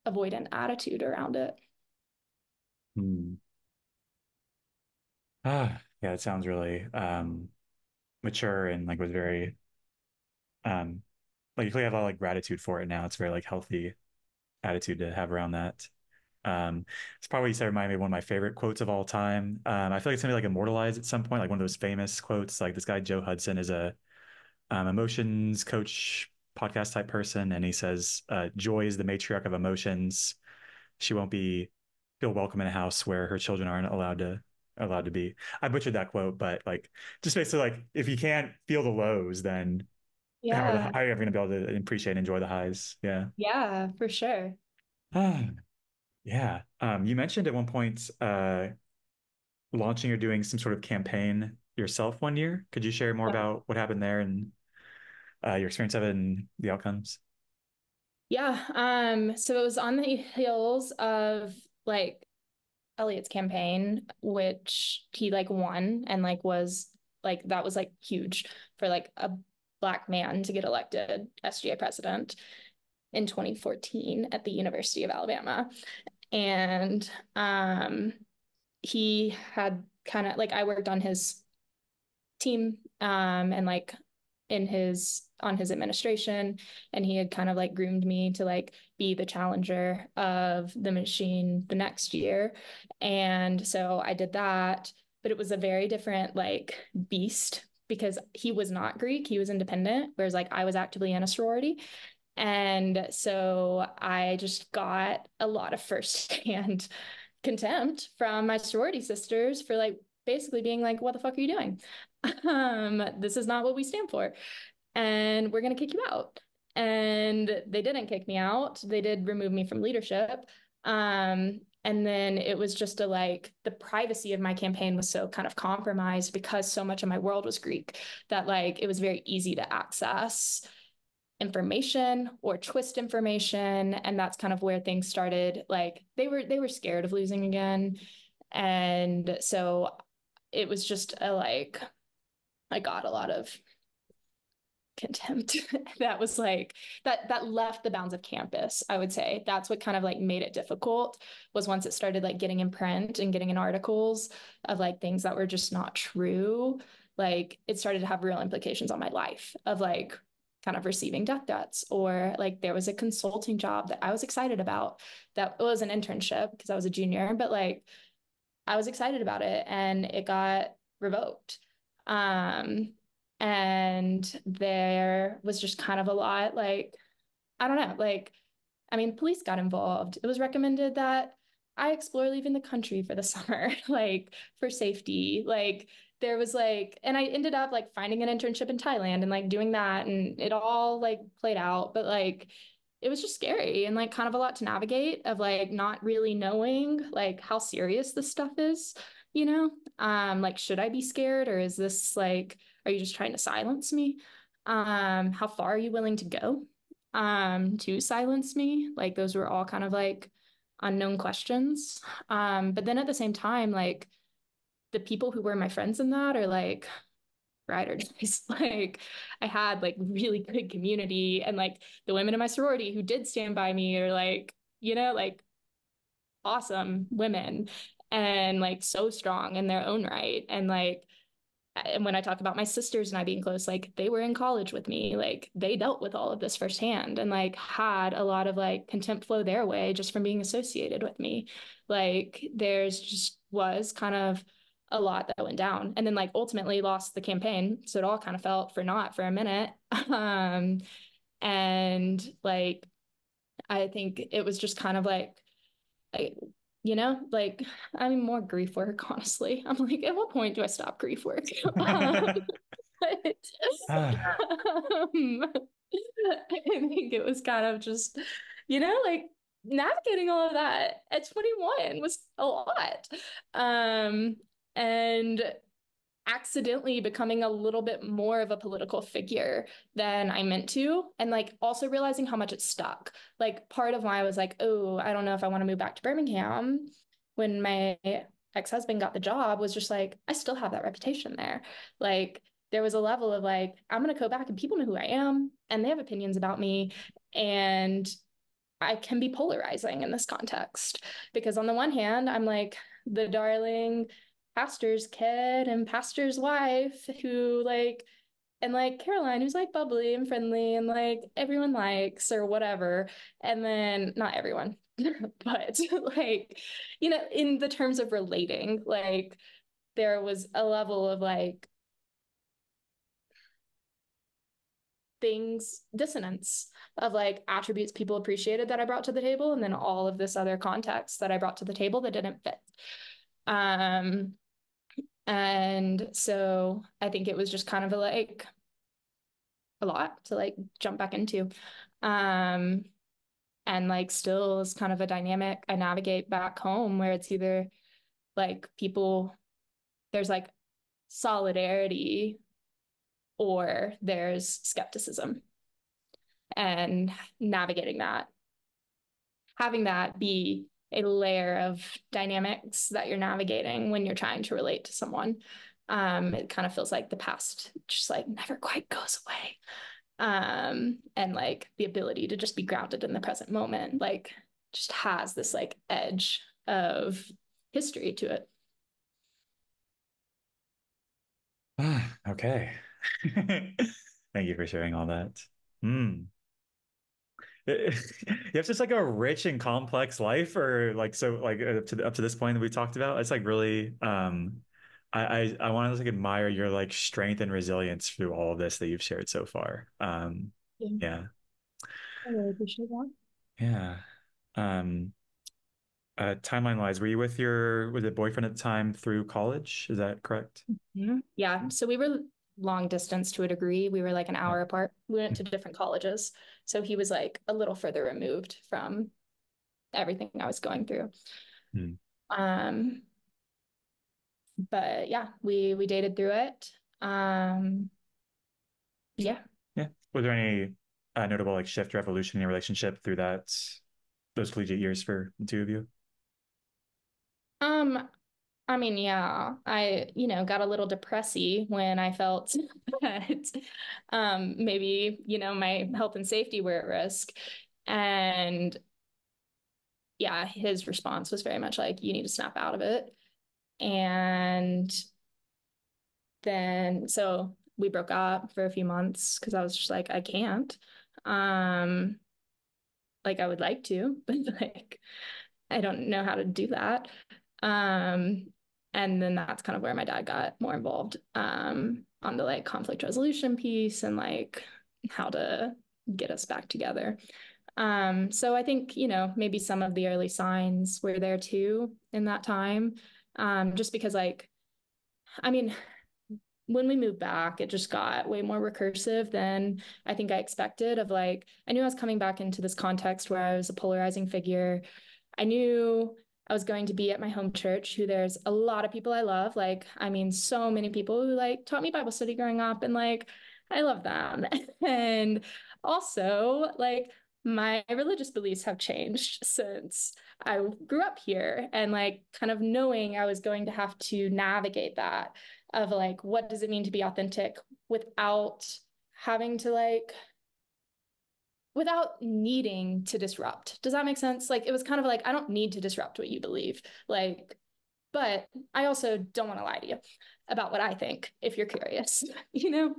avoidant attitude around it. Hmm. Yeah, it sounds really mature and like was very um like you clearly have a lot of like gratitude for it now. It's very like healthy attitude to have around that. It's probably you said reminded me of one of my favorite quotes of all time. I feel like it's gonna be like immortalized at some point, like one of those famous quotes. Like this guy Joe Hudson is a emotions coach podcast type person, and he says, "Joy is the matriarch of emotions. She won't be feel welcome in a house where her children aren't allowed to be." I butchered that quote, but like just basically like if you can't feel the lows, then Yeah, how are you ever gonna be able to appreciate and enjoy the highs? Yeah. yeah, for sure. Ah, yeah. You mentioned at one point launching or doing some sort of campaign yourself one year. Could you share more about what happened there and your experience of it and the outcomes? Yeah. So it was on the heels of like Elliot's campaign, which he like won and like was like that was like huge for like a black man to get elected SGA president in 2014 at the University of Alabama. And he had kind of like I worked on his team and like in his on his administration and he had kind of like groomed me to like be the challenger of the machine the next year and so I did that but it was a very different like beast because he was not Greek he was independent whereas like I was actively in a sorority and so I just got a lot of firsthand contempt from my sorority sisters for like basically being like, what the fuck are you doing? This is not what we stand for. And we're going to kick you out. And they didn't kick me out. They did remove me from leadership. And then it was just a like the privacy of my campaign was so kind of compromised because so much of my world was Greek that like it was very easy to access information or twist information and that's kind of where things started like they were scared of losing again and so it was just a like I got a lot of contempt that was like that left the bounds of campus I would say that's what kind of like made it difficult was once it started like getting in print and getting in articles of like things that were just not true like it started to have real implications on my life of like kind of receiving death threats or like there was a consulting job that I was excited about that was an internship because I was a junior but like I was excited about it and it got revoked. Um, and there was just kind of a lot like, I don't know, like, I mean, police got involved. It was recommended that I explore leaving the country for the summer, like for safety. Like there was like, and I ended up like finding an internship in Thailand and like doing that, and it all like played out. But like, it was just scary and like kind of a lot to navigate of like not really knowing like how serious this stuff is, you know? Like, should I be scared or is this like, are you just trying to silence me? How far are you willing to go? To silence me. Like those were all kind of like unknown questions. But then at the same time, like the people who were my friends in that are like ride or dies. Like I had like really good community, and like the women in my sorority who did stand by me are like, like awesome women and like so strong in their own right. And when I talk about my sisters and I being close, like they were in college with me, like they dealt with all of this firsthand and like had a lot of like contempt flow their way just from being associated with me. Like there's just was kind of a lot that went down, and then like ultimately lost the campaign. So it all kind of felt for naught for a minute. And like I think it was just kind of like I, like I'm more grief work, honestly. I'm like, at what point do I stop grief work? But Ah. I think it was kind of just, like navigating all of that at 21 was a lot. Um, and accidentally becoming a little bit more of a political figure than I meant to. And like also realizing how much it stuck. Like part of why I was like, oh, I don't know if I want to move back to Birmingham when my ex-husband got the job was just like, I still have that reputation there. Like there was a level of like, I'm going to go back and people know who I am and they have opinions about me. And I can be polarizing in this context because on the one hand, I'm like the darling pastor's kid and pastor's wife who like and like Caroline who's like bubbly and friendly and like everyone likes or whatever. And then not everyone, but like, in the terms of relating, like there was a level of like things dissonance of like attributes people appreciated that I brought to the table and then all of this other context that I brought to the table that didn't fit. Um and so I think it was just kind of a lot to like jump back into. Um and like still is kind of a dynamic I navigate back home where it's either like people there's like solidarity or there's skepticism and navigating that having that be a layer of dynamics that you're navigating when you're trying to relate to someone. It kind of feels like the past just like never quite goes away. And like the ability to just be grounded in the present moment, like just has this like edge of history to it. Okay. Thank you for sharing all that. Hmm. You have such like a rich and complex life, or like so like up to this point that we talked about. It's like really I want to like admire your like strength and resilience through all of this that you've shared so far. Yeah, Yeah. I really appreciate that. Yeah. Um timeline wise, were you with your was it boyfriend at the time through college? Is that correct? Yeah. So we were long distance to a degree. We were like an Oh. hour apart. We went to different colleges. So he was like a little further removed from everything I was going through. Hmm. Um, but yeah, we dated through it. Yeah. Yeah. Was there any notable like shift or evolution in your relationship through those collegiate years for the two of you? Um, I mean, yeah, I, got a little depressy when I felt that maybe, my health and safety were at risk. And yeah, his response was very much like, you need to snap out of it. And then so we broke up for a few months because I was just like, I can't. Um, like I would like to, but like I don't know how to do that. Um, and then that's kind of where my dad got more involved on the like conflict resolution piece and like how to get us back together. So I think, maybe some of the early signs were there too in that time. Just because like, I mean, when we moved back, it just got way more recursive than I think I expected. Of like, I knew I was coming back into this context where I was a polarizing figure. I knew I was going to be at my home church, who there's a lot of people I love. Like, I mean, so many people who like taught me Bible study growing up, and like, I love them. And also, like, my religious beliefs have changed since I grew up here, and like kind of knowing I was going to have to navigate that of like what does it mean to be authentic without having to like without needing to disrupt. Does that make sense? Like it was kind of like I don't need to disrupt what you believe. Like but I also don't want to lie to you about what I think if you're curious, you know?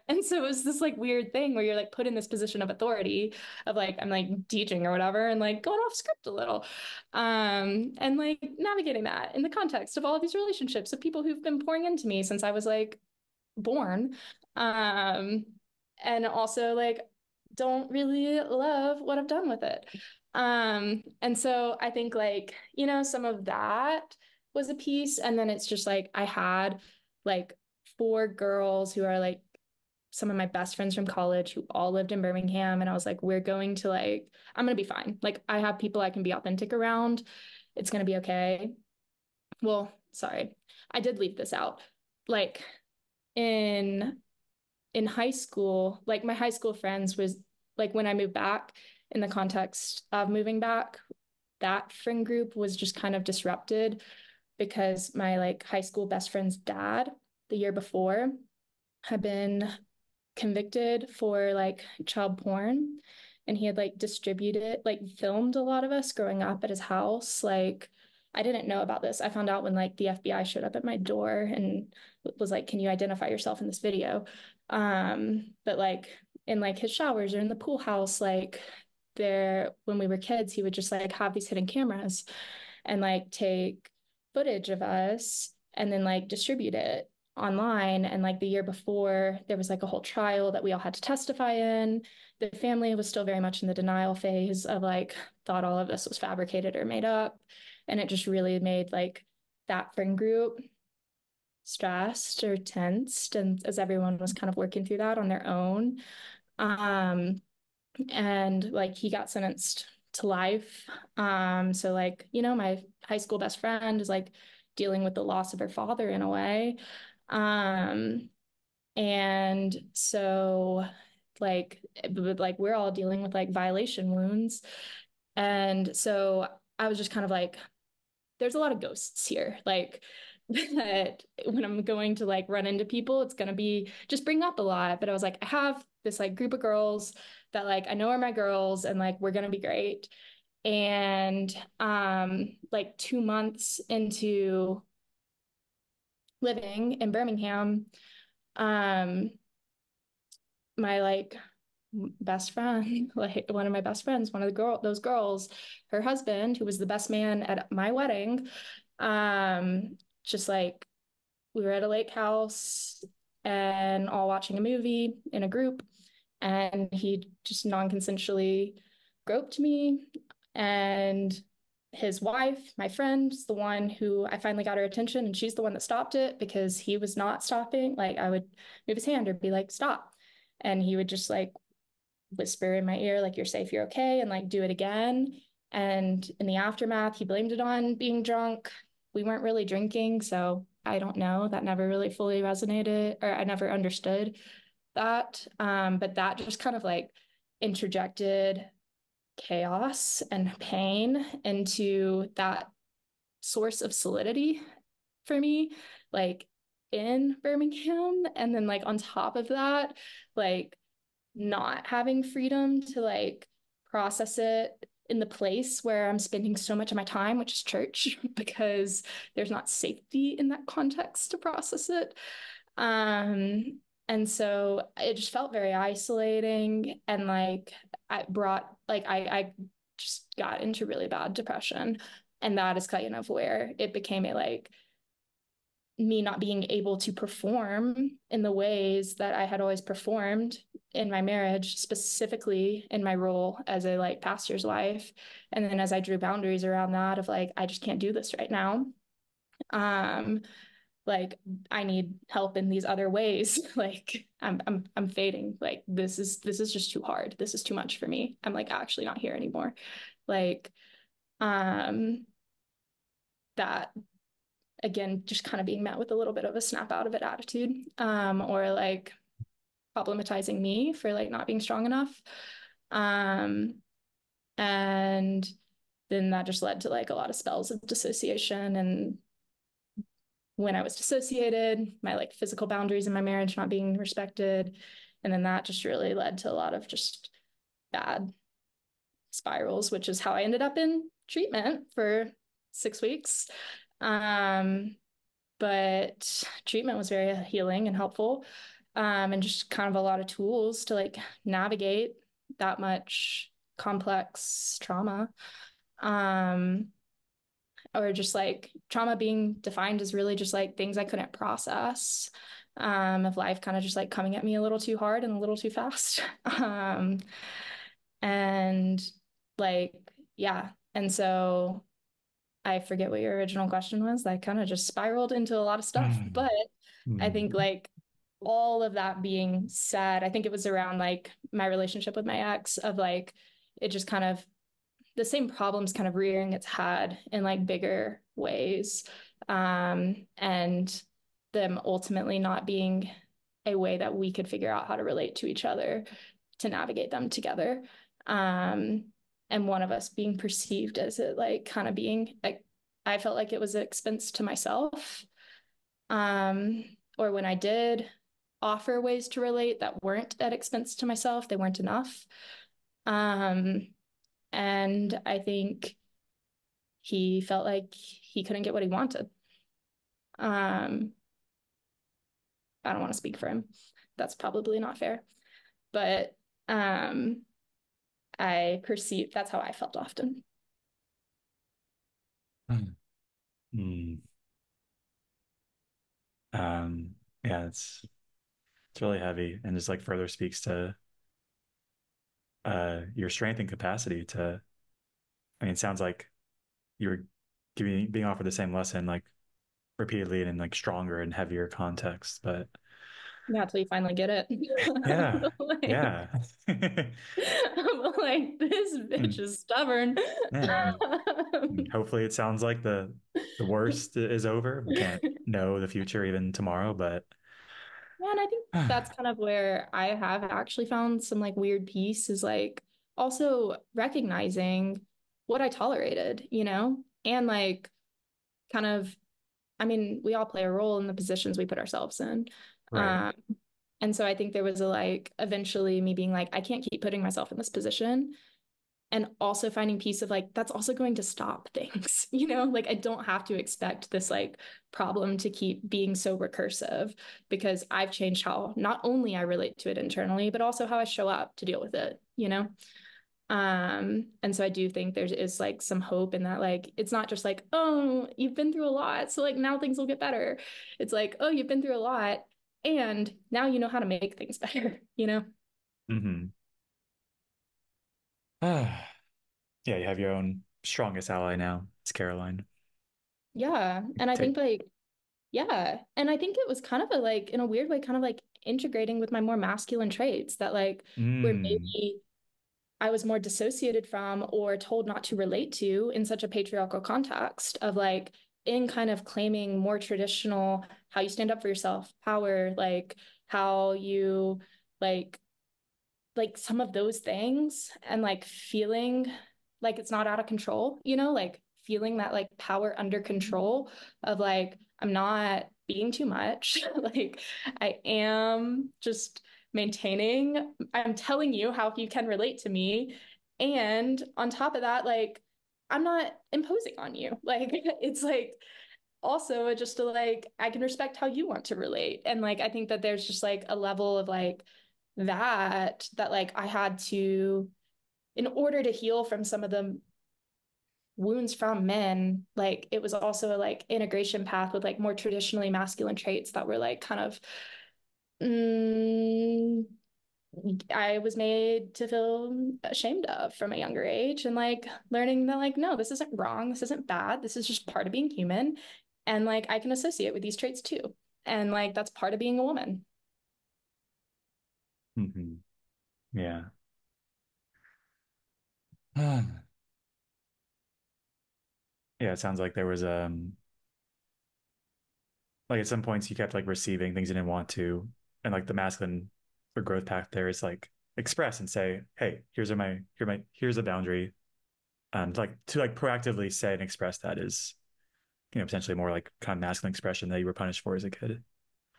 And so it was this like weird thing where you're like put in this position of authority of like, I'm like teaching or whatever and like going off script a little. And like navigating that in the context of all of these relationships of people who've been pouring into me since I was like born. Um, and also like don't really love what I've done with it. And so I think like, you know, some of that was a piece. And then it's just like I had like four girls who are like some of my best friends from college who all lived in Birmingham. And I was like, we're going to like, I'm gonna be fine. Like I have people I can be authentic around. It's gonna be okay. Well, sorry, I did leave this out. Like in in high school, like my high school friends was like when I moved back in the context of moving back, that friend group was just kind of disrupted because my like high school best friend's dad the year before had been convicted for like child porn, and he had like distributed like filmed a lot of us growing up at his house. Like I didn't know about this. I found out when like the FBI showed up at my door and was like, can you identify yourself in this video? But like in like his showers or in the pool house, like there when we were kids, he would just like have these hidden cameras and like take footage of us and then like distribute it online. And like the year before, there was like a whole trial that we all had to testify in. The family was still very much in the denial phase of like, thought all of this was fabricated or made up. And it just really made like that friend group stressed or tensed. And as everyone was kind of working through that on their own. Um, and like he got sentenced to life. So like, you know, my high school best friend is like dealing with the loss of her father in a way. Um, and so like we're all dealing with like violation wounds. And so I was just kind of like, there's a lot of ghosts here. Like that when I'm going to like run into people, it's gonna be just bring up a lot. But I was like, I have this like group of girls that like I know are my girls and like we're gonna be great. And like 2 months into living in Birmingham, um my like best friend, like one of my best friends, one of those girls, her husband, who was the best man at my wedding, just like we were at a lake house and all watching a movie in a group, and he just non-consensually groped me. And his wife, my friend, is the one who I finally got her attention, and she's the one that stopped it because he was not stopping. Like I would move his hand or be like, stop. And he would just like whisper in my ear, like, you're safe, you're okay, and like do it again. And in the aftermath, he blamed it on being drunk. We weren't really drinking, so I don't know. That never really fully resonated, or I never understood that. But that just kind of like interjected chaos and pain into that source of solidity for me, like in Birmingham. And then like on top of that, like not having freedom to like process it in the place where I'm spending so much of my time, which is church, because there's not safety in that context to process it. And so it just felt very isolating, and like I just got into really bad depression. And that is kind of where it became a like me not being able to perform in the ways that I had always performed in my marriage, specifically in my role as a like pastor's wife. And then as I drew boundaries around that of like, I just can't do this right now. Um, like I need help in these other ways. Like I'm fading. Like this is just too hard. This is too much for me. I'm like actually not here anymore. Like um that again, just kind of being met with a little bit of a snap out of it attitude, or like problematizing me for like not being strong enough. Um, and then that just led to like a lot of spells of dissociation. And when I was dissociated, my like physical boundaries in my marriage not being respected. And then that just really led to a lot of just bad spirals, which is how I ended up in treatment for 6 weeks. Um, but treatment was very healing and helpful, and just kind of a lot of tools to like navigate that much complex trauma. Um, or just like trauma being defined as really just like things I couldn't process, of life kind of just like coming at me a little too hard and a little too fast. And like, yeah. And so I forget what your original question was. I kind of just spiraled into a lot of stuff. Mm. But I think Mm. like all of that being said, I think it was around like my relationship with my ex of like it just kind of the same problems kind of rearing its head in like bigger ways. And them ultimately not being a way that we could figure out how to relate to each other to navigate them together. Um, and one of us being perceived as it like kind of being like, I felt like it was an expense to myself. Um, or when I did offer ways to relate that weren't at expense to myself, they weren't enough. Um, and I think he felt like he couldn't get what he wanted. Um, I don't want to speak for him. That's probably not fair. But um, I perceive that's how I felt often. Mm. Um, yeah, it's really heavy and just like further speaks to your strength and capacity to. I mean, it sounds like you were being offered the same lesson like repeatedly and in like stronger and heavier context, but Yeah, until you finally get it. yeah, like, yeah. I'm like, this bitch Mm. is stubborn. Yeah. Hopefully it sounds like the worst is over. We can't know the future even tomorrow, but Yeah, and I think that's kind of where I have actually found some like weird peace is like also recognizing what I tolerated, and like kind of, I mean, we all play a role in the positions we put ourselves in. right. Um, and so I think there was a like eventually me being like, I can't keep putting myself in this position and also finding peace of like that's also going to stop things. Like I don't have to expect this like problem to keep being so recursive because I've changed how not only I relate to it internally but also how I show up to deal with it. And so I do think there is like some hope in that, like it's not just like, oh, you've been through a lot so like now things will get better. It's like, oh, you've been through a lot and now you know how to make things better. Mm-hmm. Yeah, you have your own strongest ally now. It's Caroline. Yeah, and I Take think like yeah. And I think it was kind of a like, in a weird way, kind of like integrating with my more masculine traits that like where mm, maybe I was more dissociated from or told not to relate to in such a patriarchal context of like in kind of claiming more traditional how you stand up for yourself, power, like how you like some of those things and like feeling like it's not out of control, like feeling that like power under control of like, I'm not being too much. Like, I am just maintaining, I'm telling you how you can relate to me. And on top of that, like, I'm not imposing on you. Like, it's like, also just to like I can respect how you want to relate and like I think that there's just like a level of like that like I had to in order to heal from some of the wounds from men like it was also a like integration path with like more traditionally masculine traits that were like kind of mm, I was made to feel ashamed of from a younger age and like learning that like no this isn't wrong, this isn't bad, this is just part of being human and like I can associate with these traits too and like that's part of being a woman. mm-hmm. Yeah. Yeah, it sounds like there was like at some points you kept like receiving things you didn't want to, and like the masculine for growth path there is like express and say, hey, here's a boundary. To proactively say and express that is, potentially more like kind of masculine expression that you were punished for as a kid.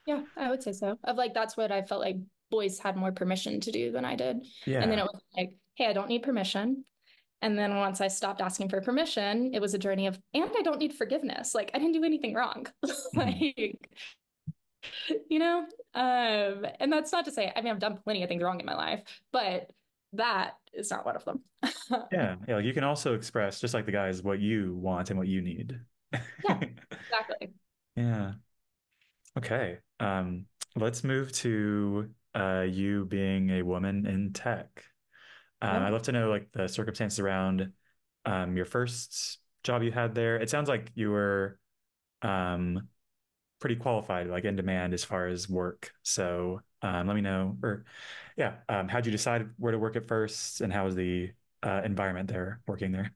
Yeah, I would say so. Of like that's what I felt like boys had more permission to do than I did. And then Yeah. it was like, hey, I don't need permission. And then once I stopped asking for permission, it was a journey of, and I don't need forgiveness. Like I didn't do anything wrong. Mhm. Like, you know, and that's not to say, I mean, I've done plenty of things wrong in my life, but that is not one of them. Yeah. Yeah. Like you can also express, just like the guys, what you want and what you need. Yeah, exactly. Yeah. Okay. Let's move to you being a woman in tech. Yeah. I'd love to know like the circumstances around your first job you had there. It sounds like you were um, pretty qualified, like in demand as far as work. So let me know, or yeah, how'd you decide where to work at first, and how was the environment there working there?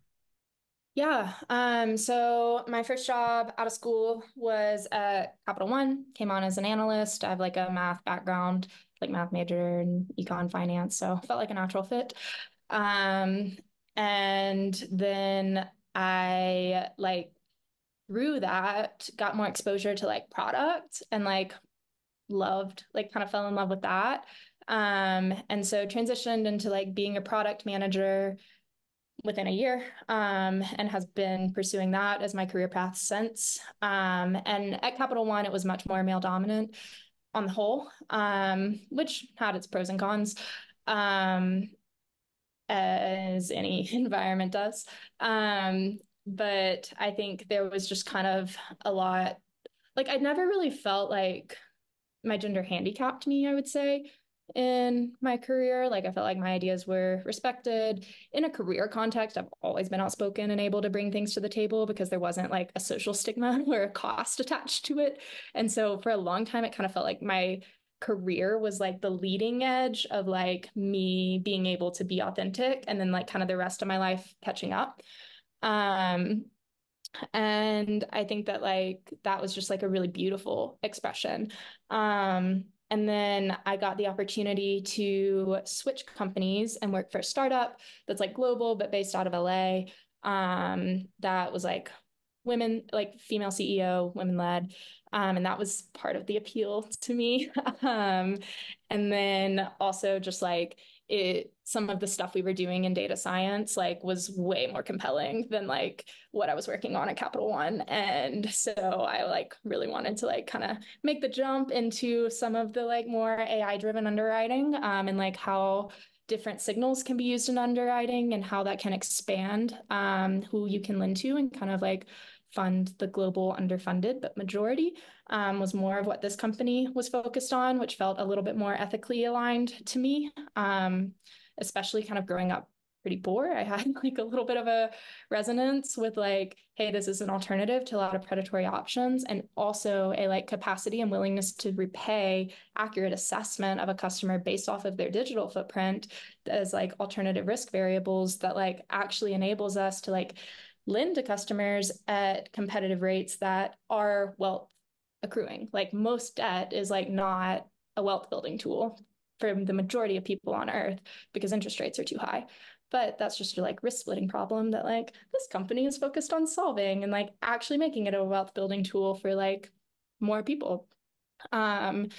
Yeah. So my first job out of school was at Capital One, came on as an analyst. I have like a math background, like math major and econ finance, so felt like a natural fit. Um, and then I like through that got more exposure to like product and like loved, like kind of fell in love with that. And so transitioned into like being a product manager within a year, and has been pursuing that as my career path since. And at Capital One, it was much more male dominant on the whole, which had its pros and cons, um, as any environment does. But I think there was just kind of a lot, like I never really felt like my gender handicapped me, I would say, in my career. Like I felt like my ideas were respected. In a career context, I've always been outspoken and able to bring things to the table because there wasn't like a social stigma or a cost attached to it. And so for a long time, it kind of felt like my career was like the leading edge of like me being able to be authentic and then like kind of the rest of my life catching up. Um, and I think that like that was just like a really beautiful expression. And then I got the opportunity to switch companies and work for a startup that's like global but based out of LA. That was like women, like female CEO, women led. And that was part of the appeal to me. And then also just like some of the stuff we were doing in data science like was way more compelling than like what I was working on at Capital One. And so I like really wanted to like kind of make the jump into some of the like more AI driven underwriting, and like how different signals can be used in underwriting and how that can expand who you can lend to and kind of like fund the global underfunded, but majority was more of what this company was focused on, which felt a little bit more ethically aligned to me, especially kind of growing up pretty poor. I had like a little bit of a resonance with like, hey, this is an alternative to a lot of predatory options, and also a like capacity and willingness to repay accurate assessment of a customer based off of their digital footprint as like alternative risk variables that like actually enables us to like lend to customers at competitive rates that are wealth accruing. Like most debt is like not a wealth building tool for the majority of people on earth because interest rates are too high. But that's just a like risk splitting problem that like this company is focused on solving and like actually making it a wealth building tool for like more people. Um,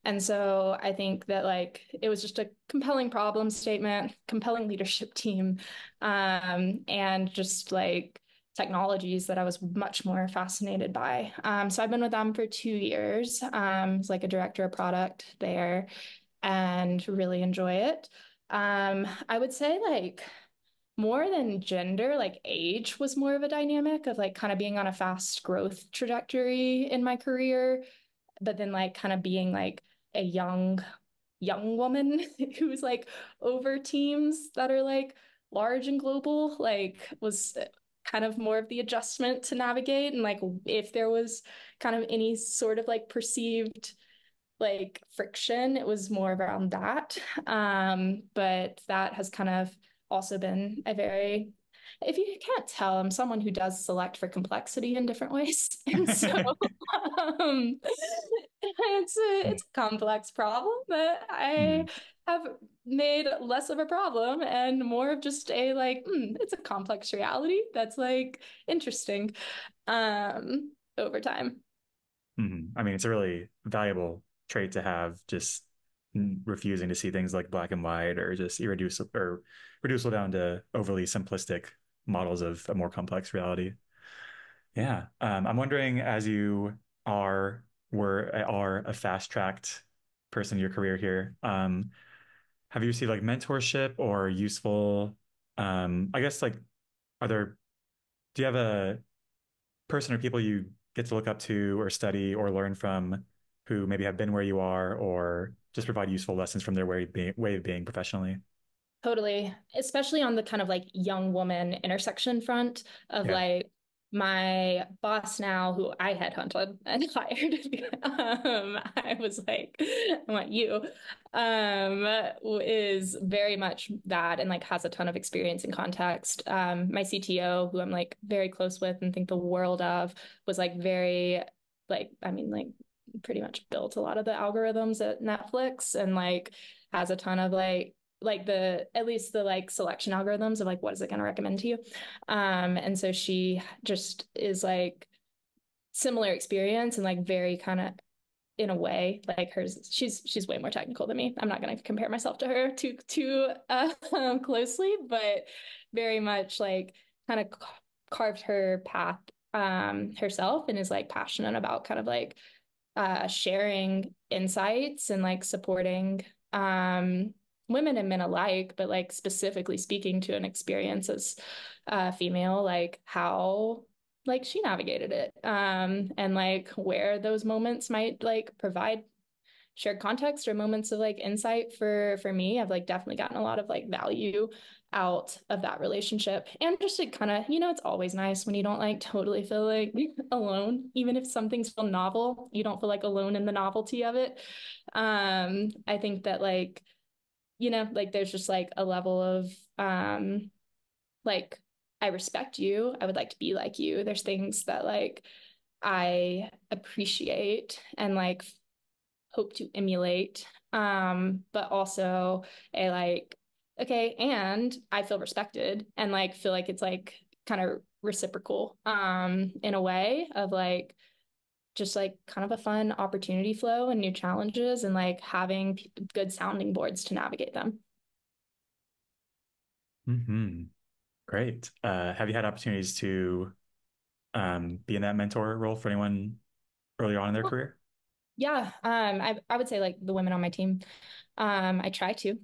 and so I think that like it was just a compelling problem statement, compelling leadership team, and just like technologies that I was much more fascinated by. So I've been with them for 2 years, as like a director of product there, and really enjoy it. I would say like more than gender, like age was more of a dynamic of like kind of being on a fast growth trajectory in my career, but then like kind of being like a young woman who's like over teams that are like large and global, like was kind of more of the adjustment to navigate. And like if there was kind of any sort of like perceived like friction, it was more around that. But that has kind of also been a very, if you can't tell, I'm someone who does select for complexity in different ways. And so um, It's a complex problem that I Mm, have made less of a problem and more of just a like, it's a complex reality that's like interesting over time. I mean, it's a really valuable trait to have, just refusing to see things like black and white or just irreducible or reducible down to overly simplistic models of a more complex reality. Yeah. I'm wondering, as you are a fast-tracked person in your career here, have you received like mentorship or useful, I guess like, are there, do you have a person or people you get to look up to or study or learn from who maybe have been where you are or just provide useful lessons from their way of being professionally? Totally, especially on the kind of like young woman intersection front of Yeah. like my boss now, who I headhunted and hired. I was like, I want you, is very much that and like has a ton of experience and context. My CTO, who I'm like very close with and think the world of, was like very like, I mean, like pretty much built a lot of the algorithms at Netflix and like has a ton of like the at least the like selection algorithms of like what is it going to recommend to you. And so she just is like similar experience and like very kind of in a way like hers, she's way more technical than me. I'm not going to compare myself to her too closely, but very much like kind of carved her path herself and is like passionate about kind of like sharing insights and like supporting women and men alike, but like specifically speaking to an experience as a female, like how like she navigated it, and like where those moments might like provide shared context or moments of like insight for me. I've like definitely gotten a lot of like value out of that relationship. And just to kind of, it's always nice when you don't like totally feel like alone, even if something's feel novel, you don't feel like alone in the novelty of it. I think that like, like there's just like a level of like I respect you. I would like to be like you. There's things that like I appreciate and like hope to emulate. But also a like, okay, and I feel respected and like feel like it's like kind of reciprocal in a way of like just like kind of a fun opportunity flow and new challenges and like having good sounding boards to navigate them. hmm Great. Have you had opportunities to be in that mentor role for anyone earlier on in their career? Yeah, I would say like the women on my team, I try to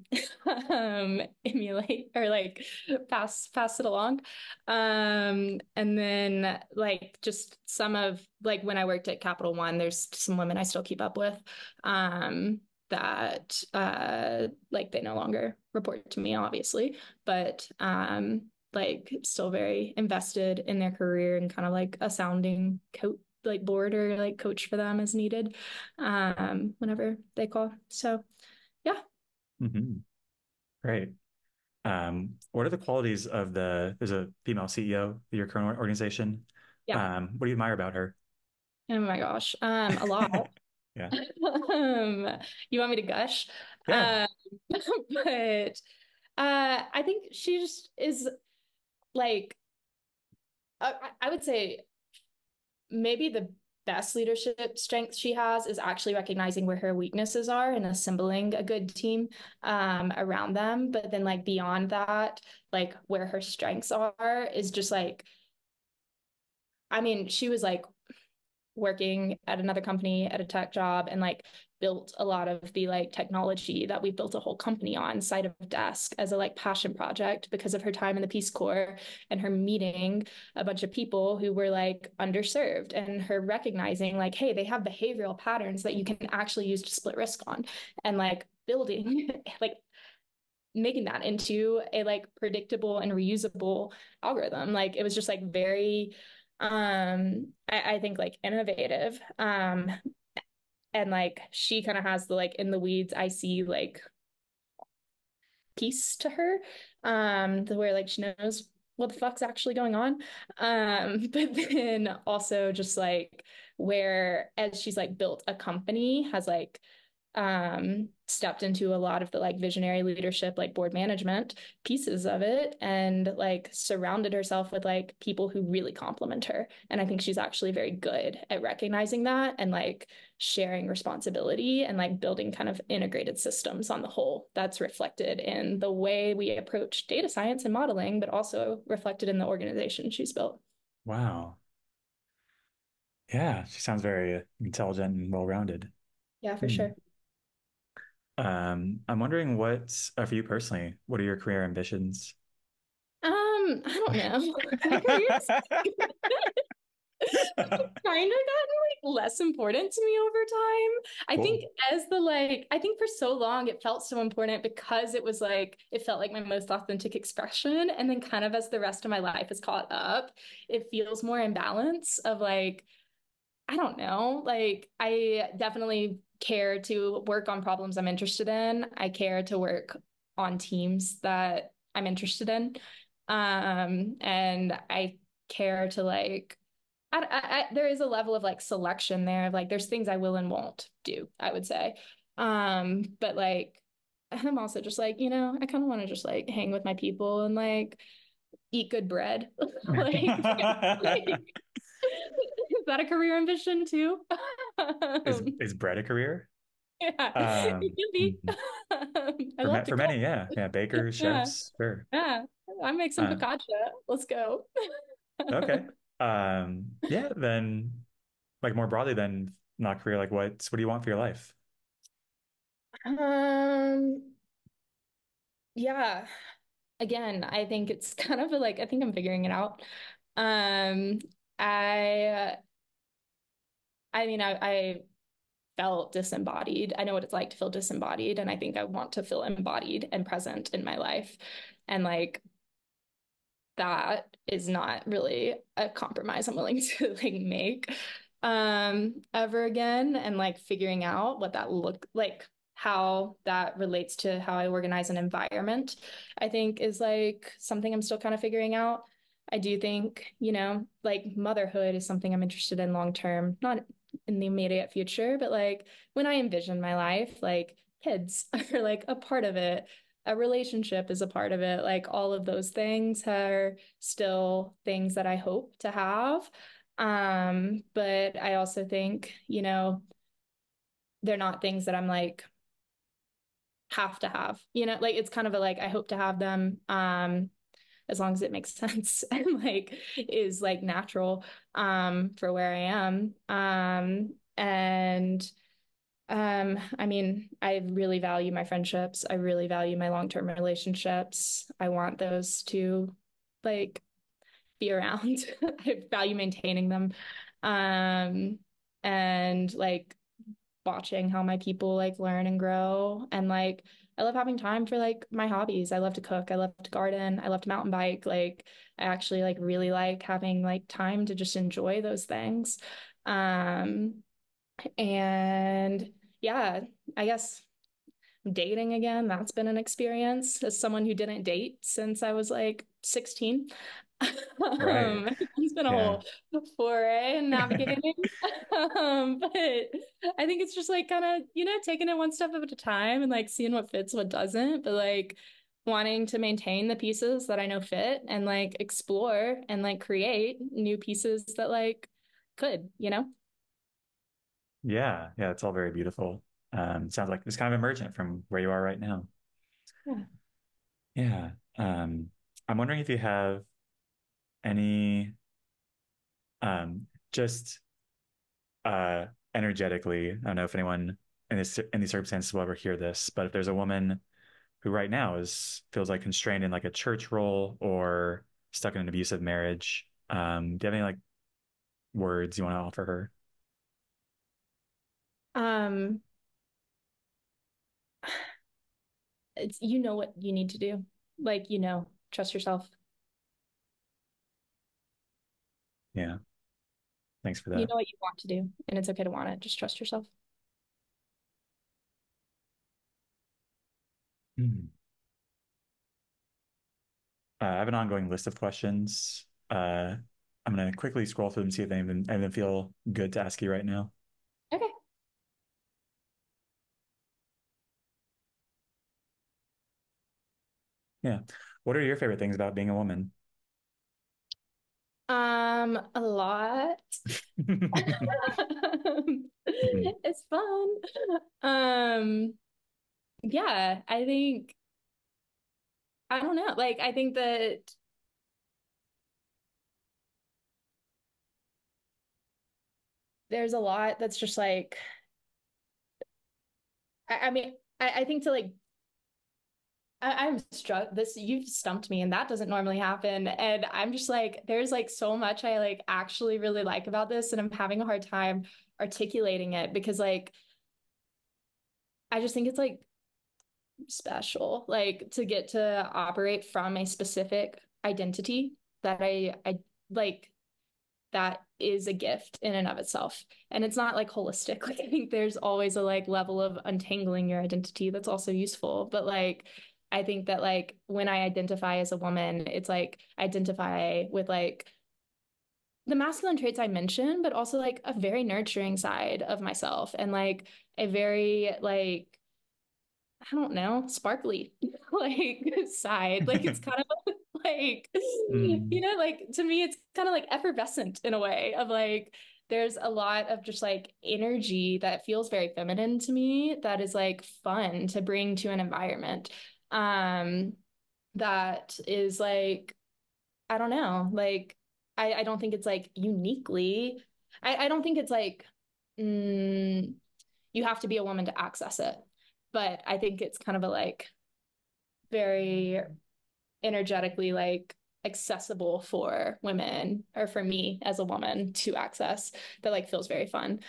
emulate or like pass it along. And then like just some of like when I worked at Capital One, there's some women I still keep up with, that like they no longer report to me, obviously, but like still very invested in their career and kind of like a sounding coach like board or like coach for them as needed whenever they call. So yeah. hmm Great. What are the qualities of there's a female CEO of your current organization? Yeah. What do you admire about her? Oh my gosh. A lot. Yeah. You want me to gush? Yeah. Um, but I think she just is like I would say maybe the best leadership strength she has is actually recognizing where her weaknesses are and assembling a good team around them. But then like beyond that, like where her strengths are is just like, I mean, she was like working at another company at a tech job and like built a lot of the like technology that we built a whole company on side of desk as a like passion project because of her time in the Peace Corps and her meeting a bunch of people who were like underserved and her recognizing like, hey, they have behavioral patterns that you can actually use to split risk on and like building like making that into a like predictable and reusable algorithm. Like it was just like very I think like innovative. And like she kind of has the like in the weeds, I see like piece to her. The where like she knows what the fuck's actually going on? But then also just like where as she's like built a company, has like stepped into a lot of the like visionary leadership, like board management pieces of it, and like surrounded herself with like people who really complement her. And I think she's actually very good at recognizing that and like sharing responsibility and like building kind of integrated systems on the whole. That's reflected in the way we approach data science and modeling, but also reflected in the organization she's built. Wow. Yeah, she sounds very intelligent and well-rounded. Yeah, for Hmm. sure. I'm wondering for you personally, what are your career ambitions? I don't know. My career's kind of gotten like less important to me over time. I think Cool. as the like, I think for so long it felt so important because it was like, it felt like my most authentic expression. And then kind of as the rest of my life has caught up, it feels more in balance of like, I don't know, like I definitely care to work on problems I'm interested in. I care to work on teams that I'm interested in. And I care to like there is a level of like selection there. Like there's things I will and won't do, I would say. But like I'm also just like, I kind of want to just like hang with my people and like eat good bread. Like, is that a career ambition too? Is is bread a career? Yeah, it Um, can be. mhm. I love to For cook. many, yeah, yeah, bakers, Yeah, chefs, sure. yeah. I make some Uh, focaccia. Let's go. okay. Yeah, then like more broadly than not career, like what do you want for your life? Um, yeah. Again, I think it's kind of like I think I'm figuring it out. Um, I I mean I felt disembodied. I know what it's like to feel disembodied, and I think I want to feel embodied and present in my life. And like that is not really a compromise I'm willing to like make ever again. And like figuring out what that look like, how that relates to how I organize an environment, I think is like something I'm still kind of figuring out. I do think, like motherhood is something I'm interested in long term, not in the immediate future, but like when I envision my life, like kids are like a part of it, a relationship is a part of it. Like all of those things are still things that I hope to have. But I also think, they're not things that I'm like have to have. Like it's kind of a like I hope to have them as long as it makes sense and like is like natural for where I am. And I mean, I really value my friendships. I really value my long-term relationships. I want those to like be around. I value maintaining them. Um, and like watching how my people like learn and grow. And like I love having time for like my hobbies. I love to cook, I love to garden, I love to mountain bike. Like I actually like really like having like time to just enjoy those things. Um, and yeah, I guess dating again, that's been an experience as someone who didn't date since I was like 16. Right. It's been a Yeah. whole foray in navigating. But I think it's just like kind of, taking it one step at a time and like seeing what fits, what doesn't, but like wanting to maintain the pieces that I know fit and like explore and like create new pieces that like could. Yeah. Yeah. It's all very beautiful. Sounds like it's kind of emergent from where you are right now. Yeah. Yeah. I'm wondering if you have any just uh energetically, I don't know if anyone in these circumstances will ever hear this, but if there's a woman who right now is feels like constrained in like a church role or stuck in an abusive marriage, do you have any like words you want to offer her? Um, it's what you need to do. Like, trust yourself. Yeah. Thanks for You that. know what you want to do, and it's okay to want it. Just trust yourself. Hmm. I have an ongoing list of questions. I'm gonna quickly scroll through them and see if any of them feel good to ask you right now. Okay. Yeah. What are your favorite things about being a woman? A lot. It's fun. Um, yeah, I think I don't know. Like I think that there's a lot that's just like I mean I think to like I'm struck this you've stumped me and that doesn't normally happen. And I'm just like, there's like so much I like actually really like about this, and I'm having a hard time articulating it because like I just think it's like special, like to get to operate from a specific identity that I like that is a gift in and of itself. And it's not like holistic. Like I think there's always a like level of untangling your identity that's also useful. But like I think that like when I identify as a woman, it's like identify with like the masculine traits I mentioned, but also like a very nurturing side of myself and like a very like I don't know, sparkly like side. Like it's kind of like, Mm, like to me, it's kind of like effervescent in a way of like, there's a lot of just like energy that feels very feminine to me that is like fun to bring to an environment. Um, that is like, I don't know, like, I don't think it's like uniquely, I don't think it's like, mm, you have to be a woman to access it. But I think it's kind of a like very energetically like accessible for women or for me as a woman to access that like feels very fun.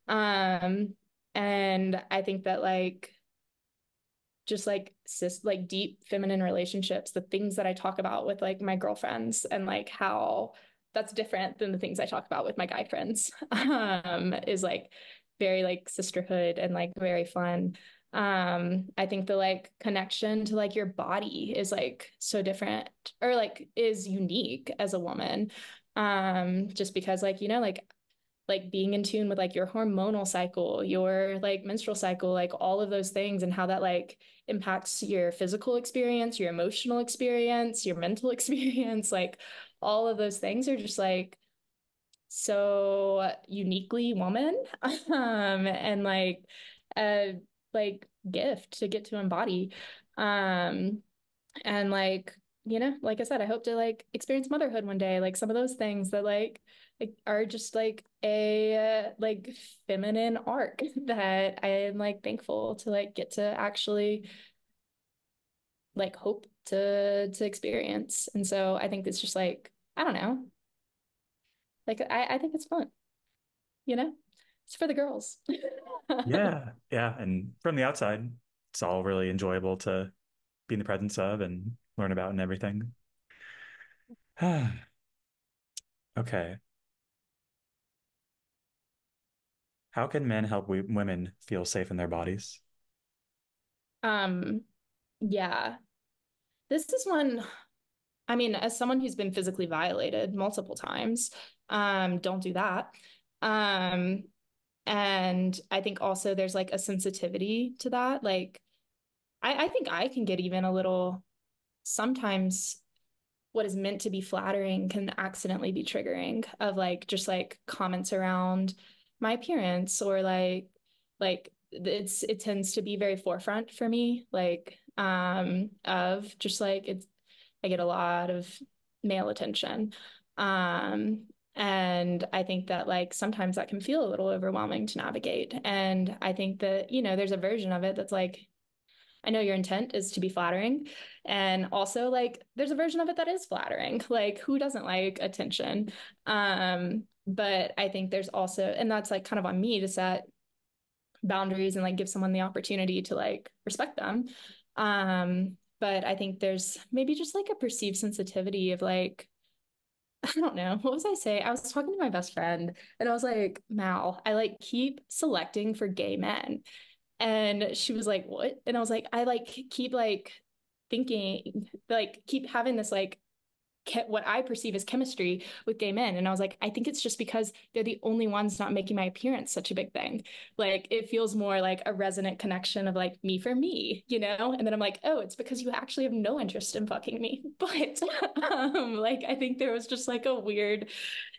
Um and I think that like just like like deep feminine relationships, the things that I talk about with like my girlfriends and like how that's different than the things I talk about with my guy friends is like very like sisterhood and like very fun. I think the like connection to like your body is like so different or like is unique as a woman. Just because like like being in tune with like your hormonal cycle, your like menstrual cycle, like all of those things and how that like impacts your physical experience, your emotional experience, your mental experience, like all of those things are just so uniquely woman and like a like gift to get to embody. Um and like I said, I hope to like experience motherhood one day, like some of those things that like are just like a like feminine arc that I am like thankful to like get to actually like hope to experience. And so I think it's just like, I don't know, like I think it's fun, you know? It's for the girls. yeah, yeah. And from the outside, it's all really enjoyable to be in the presence of and learn about and everything. Okay. How can men help women feel safe in their bodies? Um, yeah. This is one I mean, as someone who's been physically violated multiple times, don't do that. Um, and I think also there's like a sensitivity to that. Like, I think I can get even a little, sometimes what is meant to be flattering can accidentally be triggering of like just like comments around my appearance or it tends to be very forefront for me, like, of just like it's I get a lot of male attention. And I think that like sometimes that can feel a little overwhelming to navigate. And I think that, there's a version of it that's like, I know your intent is to be flattering. And also like there's a version of it that is flattering. Like who doesn't like attention? But I think there's also, and that's like kind of on me to set boundaries and like give someone the opportunity to like respect them. But I think there's maybe just like a perceived sensitivity of like, I don't know, what was I say? I was talking to my best friend and I was like, Mal, I like keep selecting for gay men. And she was like, what? And I was like, I like keep like thinking, like keep having this like what I perceive as chemistry with gay men. And I was like, I think it's just because they're the only ones not making my appearance such a big thing. Like it feels more like a resonant connection of like me for me, you know? And then I'm like, oh, it's because you actually have no interest in fucking me. But like I think there was just like a weird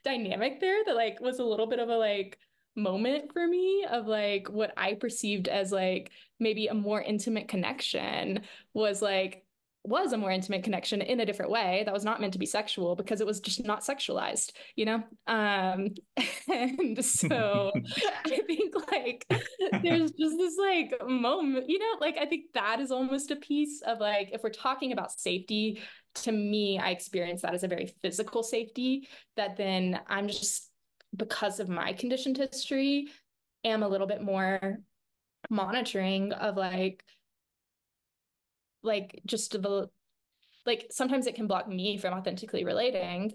dynamic there that like was a little bit of a like moment for me of like what I perceived as like maybe a more intimate connection was like was a more intimate connection in a different way that was not meant to be sexual because it was just not sexualized, you know? And so I think like there's just this like moment, you know, like I think that is almost a piece of like if we're talking about safety, to me, I experience that as a very physical safety that then I'm just because of my conditioned history am a little bit more monitoring of like just the like sometimes it can block me from authentically relating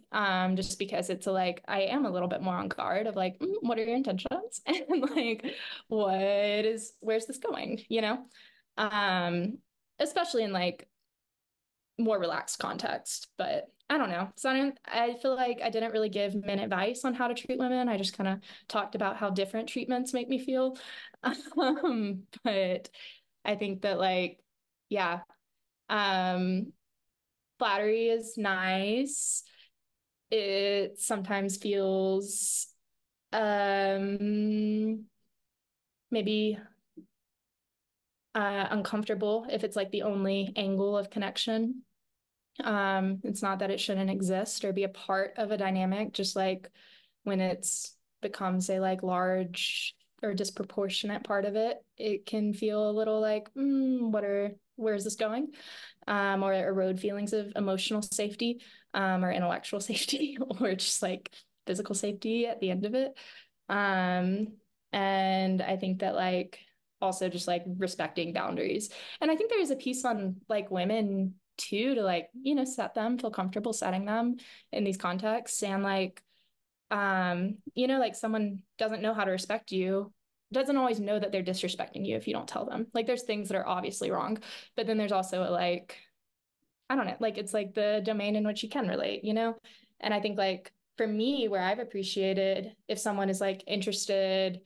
just because it's a, like I am a little bit more on guard of like what are your intentions and like where's this going, you know, um especially in like more relaxed context. But I don't know. So I feel like I didn't really give men advice on how to treat women. I just kind of talked about how different treatments make me feel. But I think that like, yeah, um, flattery is nice. It sometimes feels maybe uncomfortable if it's like the only angle of connection. It's not that it shouldn't exist or be a part of a dynamic, just like when it's becomes a like large or disproportionate part of it, it can feel a little like, where's this going? Or erode feelings of emotional safety, or intellectual safety, or just like physical safety at the end of it. Um, and I think that like also just like respecting boundaries. And I think there is a piece on like women too to like, you know, set them, feel comfortable setting them in these contexts. And like, you know, like someone doesn't know how to respect you, doesn't always know that they're disrespecting you if you don't tell them. Like there's things that are obviously wrong, but then there's also a, like, I don't know, like it's like the domain in which you can relate, you know? And I think like for me, where I've appreciated if someone is like interested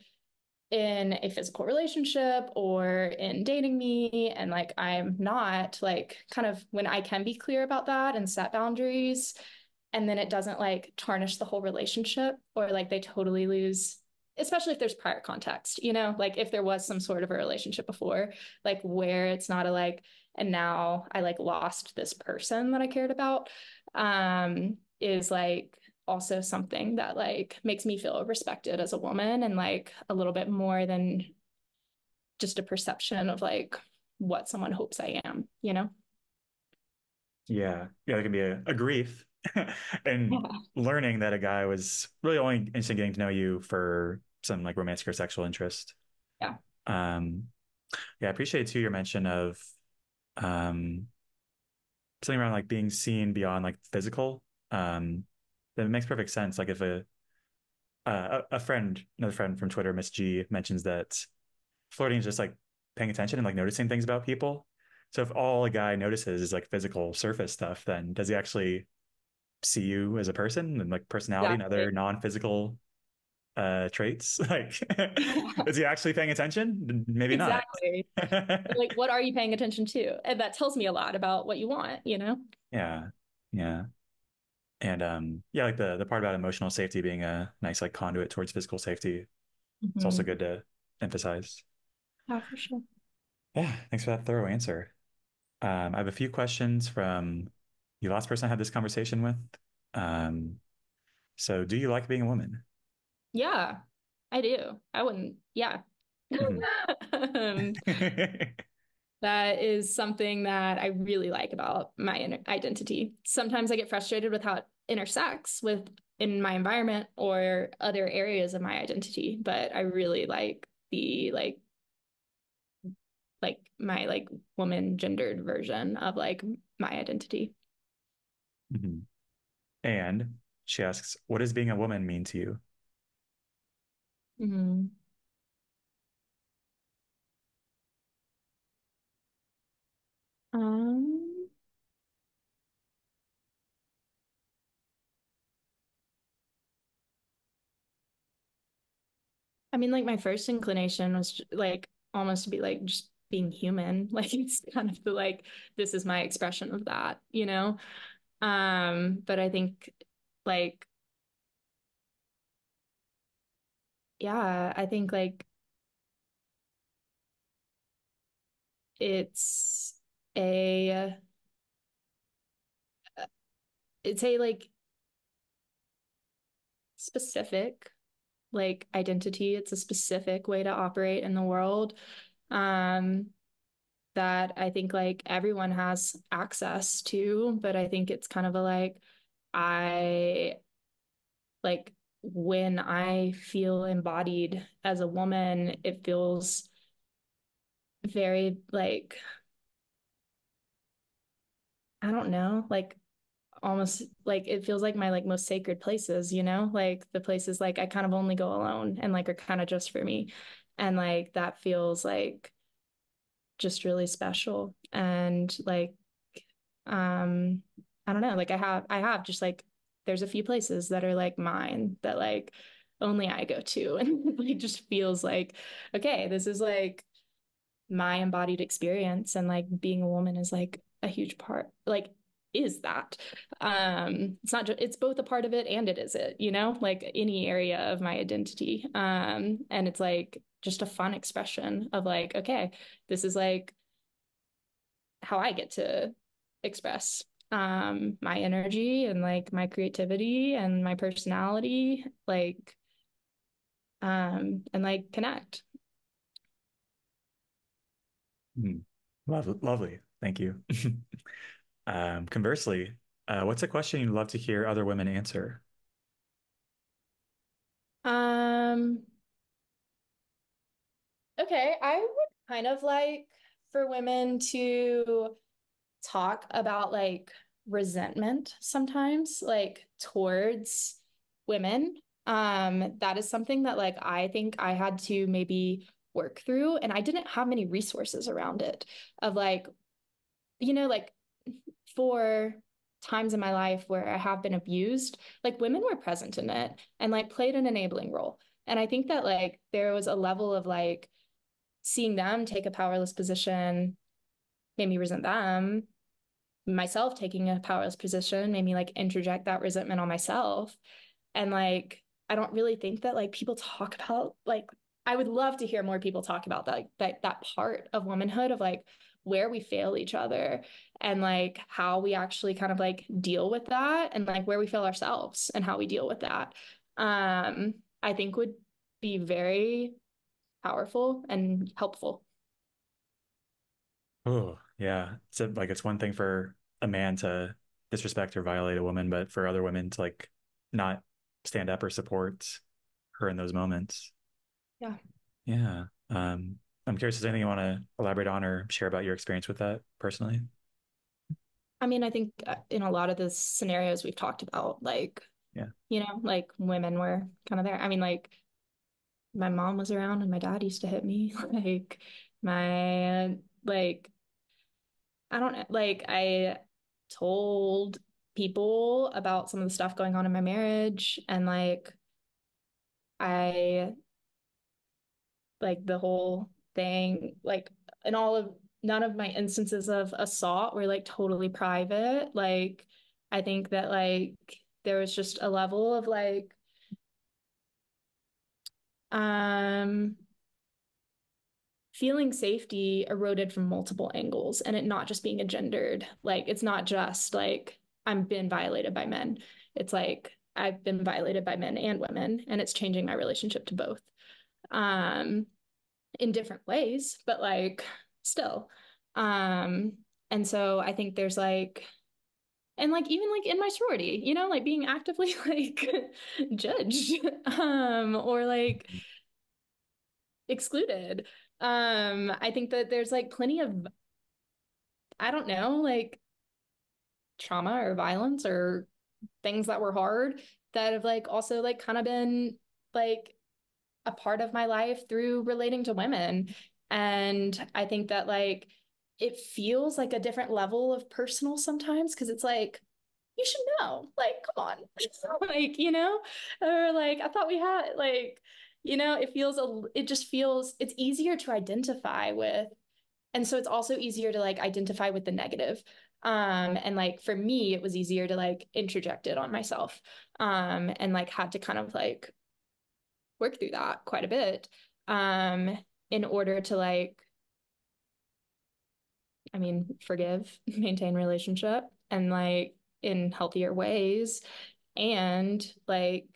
in a physical relationship or in dating me and like I'm not like kind of when I can be clear about that and set boundaries and then it doesn't like tarnish the whole relationship or like they totally lose, especially if there's prior context, you know, like if there was some sort of a relationship before, like where it's not a like and now I like lost this person that I cared about, is like also something that like makes me feel respected as a woman and like a little bit more than just a perception of like what someone hopes I am, you know? Yeah. Yeah, it can be a grief. And Yeah. learning that a guy was really only interested in getting to know you for some like romantic or sexual interest. Yeah. Um, yeah, I appreciate too your mention of um something around like being seen beyond like physical. That makes perfect sense. Like if a friend, another friend from Twitter, Miss G, mentions that flirting is just like paying attention and like noticing things about people. So if all a guy notices is like physical surface stuff, then does he actually see you as a person and like personality and Exactly. other non-physical traits? Like, Yeah. is he actually paying attention? Maybe not. Exactly. Like, what are you paying attention to? And that tells me a lot about what you want, you know? Yeah. Yeah. And yeah, like the part about emotional safety being a nice like conduit towards physical safety. It's also Mhm. good to emphasize. Yeah, for sure. Yeah, thanks for that thorough answer. I have a few questions from the last person I had this conversation with. Um, so do you like being a woman? Yeah, I do. I wouldn't, yeah. Mhm. Um, that is something that I really like about my identity. Sometimes I get frustrated with how it intersects with in my environment or other areas of my identity, but I really like the like my like woman gendered version of like my identity. Mhm. And she asks, what does being a woman mean to you? Mhm. Um, I mean, like my first inclination was like almost to be like just being human. Like it's kind of the like this is my expression of that, you know? But I think like yeah, I think like it's a it's a like specific like identity. It's a specific way to operate in the world. Um that I think like everyone has access to, but I think it's kind of a like I like when I feel embodied as a woman, it feels very like I don't know, like almost like it feels like my like most sacred places, you know? Like the places like I kind of only go alone and like are kind of just for me. And like that feels like just really special. And like um I don't know, like I have just like there's a few places that are like mine that like only I go to and it just feels like okay, this is like my embodied experience and like being a woman is like a huge part like is that it's not just it's both a part of it and it is it, you know, like any area of my identity and it's like just a fun expression of like okay, this is like how I get to express my energy and like my creativity and my personality like and like connect. Hmm. Lovely. Thank you. Conversely, what's a question you'd love to hear other women answer? um okay, I would kind of like for women to talk about like resentment sometimes like towards women. That is something that like I think I had to maybe work through and I didn't have many resources around it of like you know like for times in my life where I have been abused, like women were present in it and like played an enabling role. And I think that like there was a level of like seeing them take a powerless position made me resent them. Myself taking a powerless position made me like interject that resentment on myself. And like, I don't really think that like people talk about like, I would love to hear more people talk about that, like, that part of womanhood of like where we fail each other and like how we actually kind of like deal with that and like where we fail ourselves and how we deal with that. I think would be very powerful and helpful. Oh, yeah. So like it's one thing for a man to disrespect or violate a woman, but for other women to like not stand up or support her in those moments. Yeah. Yeah. I'm curious, is there anything you want to elaborate on or share about your experience with that personally? I mean, I think in a lot of the scenarios we've talked about, like, Yeah. you know, like women were kind of there. I mean, like my mom was around and my dad used to hit me. Like my like I don't know, like I told people about some of the stuff going on in my marriage and like I like the whole thing, like and all of none of my instances of assault were like totally private. Like I think that like there was just a level of like um feeling safety eroded from multiple angles and it not just being a gendered, like it's not just like I'm been violated by men. It's like I've been violated by men and women and it's changing my relationship to both. Um in different ways, but like still. Um and so I think there's like and like even like in my sorority, you know, like being actively like judged or like excluded. I think that there's like plenty of I don't know, like trauma or violence or things that were hard that have like also like kind of been like a part of my life through relating to women. And I think that like it feels like a different level of personal sometimes because it's like, you should know, like, come on, like, you know, or like, I thought we had like, it just feels, it's easier to identify with. And so it's also easier to like identify with the negative. And like for me, it was easier to like interject it on myself. And like had to kind of like work through that quite a bit. Um, in order to like, I mean, forgive, maintain relationship and like in healthier ways and like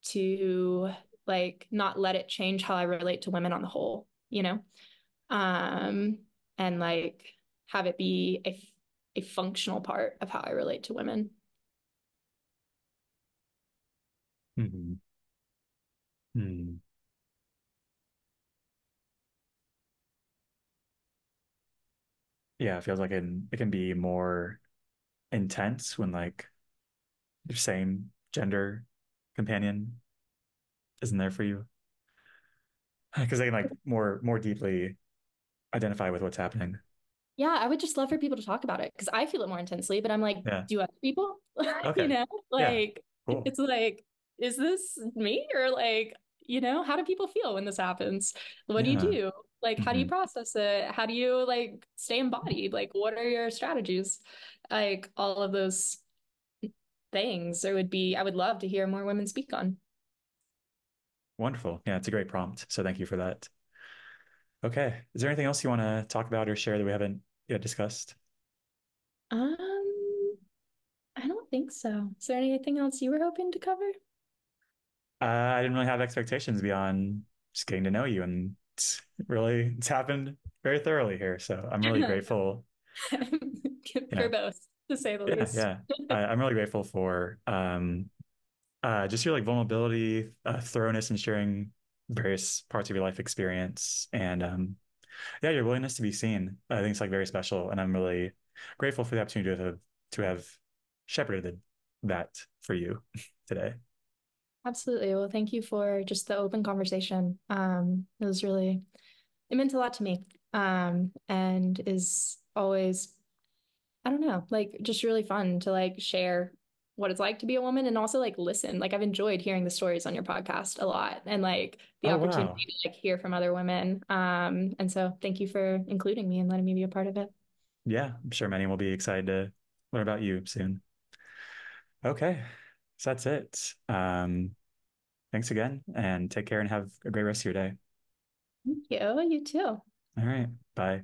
to like not let it change how I relate to women on the whole, you know? Um, and like have it be a functional part of how I relate to women. Mhm. Hmm. Yeah, it feels like it can be more intense when like your same gender companion isn't there for you because they can like more deeply identify with what's happening. Yeah, I would just love for people to talk about it because I feel it more intensely, but I'm like, Yeah. do other people? You Okay. know, Yeah. like Cool. it's like, is this me or like, how do people feel when this happens? What do you Yeah. do? Like, how do you Hmm. process it? How do you like stay embodied? Like, what are your strategies? Like all of those things. I would love to hear more women speak on. Wonderful. Yeah, it's a great prompt. So thank you for that. Okay. Is there anything else you want to talk about or share that we haven't yet discussed? Um, I don't think so. Is there anything else you were hoping to cover? I didn't really have expectations beyond just getting to know you, and it's happened very thoroughly here. So I'm really grateful. You For know, both, to say the yeah, least. yeah. I'm really grateful for just your like vulnerability, thoroughness in sharing various parts of your life experience, and yeah, your willingness to be seen. I think it's like very special, and I'm really grateful for the opportunity to have shepherded that for you today. Absolutely. Well, thank you for just the open conversation. It meant a lot to me. And is always, I don't know, like just really fun to like share what it's like to be a woman and also like listen. Like I've enjoyed hearing the stories on your podcast a lot and like the Oh opportunity wow, to like hear from other women. And so thank you for including me and letting me be a part of it. yeah, I'm sure many will be excited to learn about you soon. Okay, so that's it. Thanks again, and take care and have a great rest of your day. Thank you. You too. All right, bye.